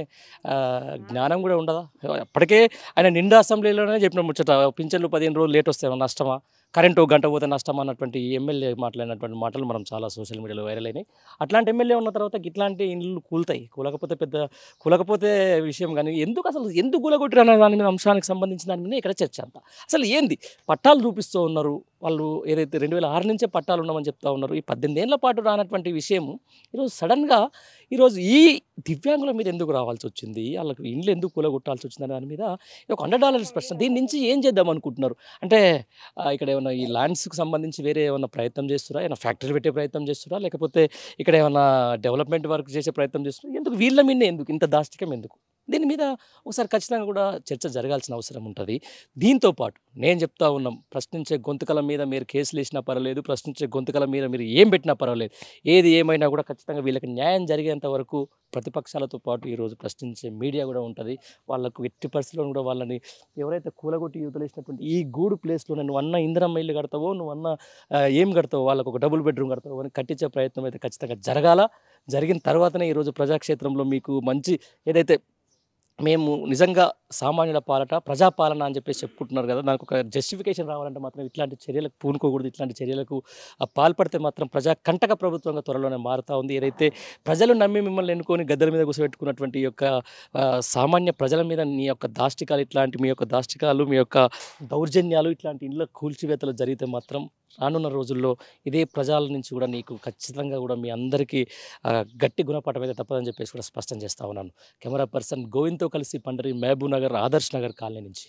జ్ఞానం కూడా ఉండదా? అప్పటికే ఆయన నిండా అసెంబ్లీలోనే చెప్పిన ముచ్చట, పింఛన్లు 15 రోజులు లేట్ వస్తే నష్టమా, కరెంటు గంట పోతే నష్టం అన్నటువంటి ఎమ్మెల్యే మాట్లాడినటువంటి మాటలు మనం చాలా సోషల్ మీడియాలో వైరల్ అయినాయి. అట్లాంటి ఎమ్మెల్యే ఉన్న తర్వాత ఇట్లాంటి ఇండ్లు కూలుతాయి, కూలకపోతే విషయం. కానీ ఎందుకు కూలగొట్టారు అనే దాని మీద అంశానికి సంబంధించిన దాని మీద ఇక్కడ చర్చ అంతా. అసలు ఏంది పట్టాలు చూపిస్తూ ఉన్నారు వాళ్ళు, ఏదైతే 2006 నుంచే పట్టాలు ఉన్నామని చెప్తా ఉన్నారు. ఈ 18 ఏళ్ల పాటు రానటువంటి విషయం ఈరోజు సడన్గా ఈరోజు ఈ దివ్యాంగుల మీద ఎందుకు రావాల్సి వచ్చింది, వాళ్ళకి ఇండ్లు ఎందుకు కూలగొట్టాల్సి వచ్చింది అనే దాని మీద ఒక $100 ప్రశ్న. దీని నుంచి ఏం చేద్దాం అనుకుంటున్నారు అంటే ఇక్కడ ఏమైనా ఈ ల్యాండ్స్కి సంబంధించి వేరే ఏమైనా ప్రయత్నం చేస్తురా, ఏమైనా ఫ్యాక్టరీ పెట్టే ప్రయత్నం చేస్తురా, లేకపోతే ఇక్కడ ఏమైనా డెవలప్మెంట్ వర్క్ చేసే ప్రయత్నం చేస్తురా, ఎందుకు వీళ్ళ మీద ఎందుకు ఇంత దాష్టికం ఎందుకు? దీని మీద ఒకసారి ఖచ్చితంగా కూడా చర్చ జరగాల్సిన అవసరం ఉంటుంది. దీంతో పాటు నేను చెప్తా ఉన్నాం, ప్రశ్నించే గొంతుకల మీద మీరు కేసులు వేసినా పర్వాలేదు, ప్రశ్నించే గొంతుకల మీద మీరు ఏం పెట్టినా పర్వాలేదు, ఏది ఏమైనా కూడా ఖచ్చితంగా వీళ్ళకి న్యాయం జరిగేంత వరకు ప్రతిపక్షాలతో పాటు ఈరోజు ప్రశ్నించే మీడియా కూడా ఉంటుంది. వాళ్ళకు ఎట్టి పరిస్థితుల్లో కూడా వాళ్ళని ఎవరైతే కూలగొట్టి యువతలేసినటువంటి ఈ గూడు ప్లేస్లో నువ్వు అన్న ఇందిరమ్మ ఇల్లు కడతావో, నువ్వు అన్న ఏం కడతావో, వాళ్ళకు ఒక డబుల్ బెడ్రూమ్ కడతావో అని కట్టించే ప్రయత్నం అయితే ఖచ్చితంగా జరగాల. జరిగిన తర్వాతనే ఈరోజు ప్రజాక్షేత్రంలో మీకు మంచి ఏదైతే మేము నిజంగా సామాన్యుల పాలట ప్రజాపాలన అని చెప్పేసి చెప్పుకుంటున్నారు కదా, దానికి ఒక జస్టిఫికేషన్ రావాలంటే మాత్రం ఇట్లాంటి చర్యలకు పూనుకోకూడదు. ఇట్లాంటి చర్యలకు పాల్పడితే మాత్రం ప్రజా కంటక ప్రభుత్వంగా త్వరలోనే మారుతూ ఉంది. ఏదైతే ప్రజలు నమ్మి మిమ్మల్ని ఎన్నుకొని గద్దెల మీద కూర్చోబెట్టుకున్నటువంటి ఈ యొక్క సామాన్య ప్రజల మీద మీ యొక్క దాష్టికాలు మీ యొక్క దౌర్జన్యాలు ఇట్లాంటి ఇళ్ళ కూల్చివేతలు జరిగితే మాత్రం రానున్న రోజుల్లో ఇదే ప్రజల నుంచి కూడా నీకు ఖచ్చితంగా కూడా మీ అందరికీ గట్టి గుణపాఠం అయితే తప్పదని చెప్పేసి కూడా స్పష్టం చేస్తా ఉన్నాను. కెమెరా పర్సన్ గోవింద్తో కలిసి పండరి, మహబూబ్ నగర్, ఆదర్శ్ నగర్ కాలనీ నుంచి.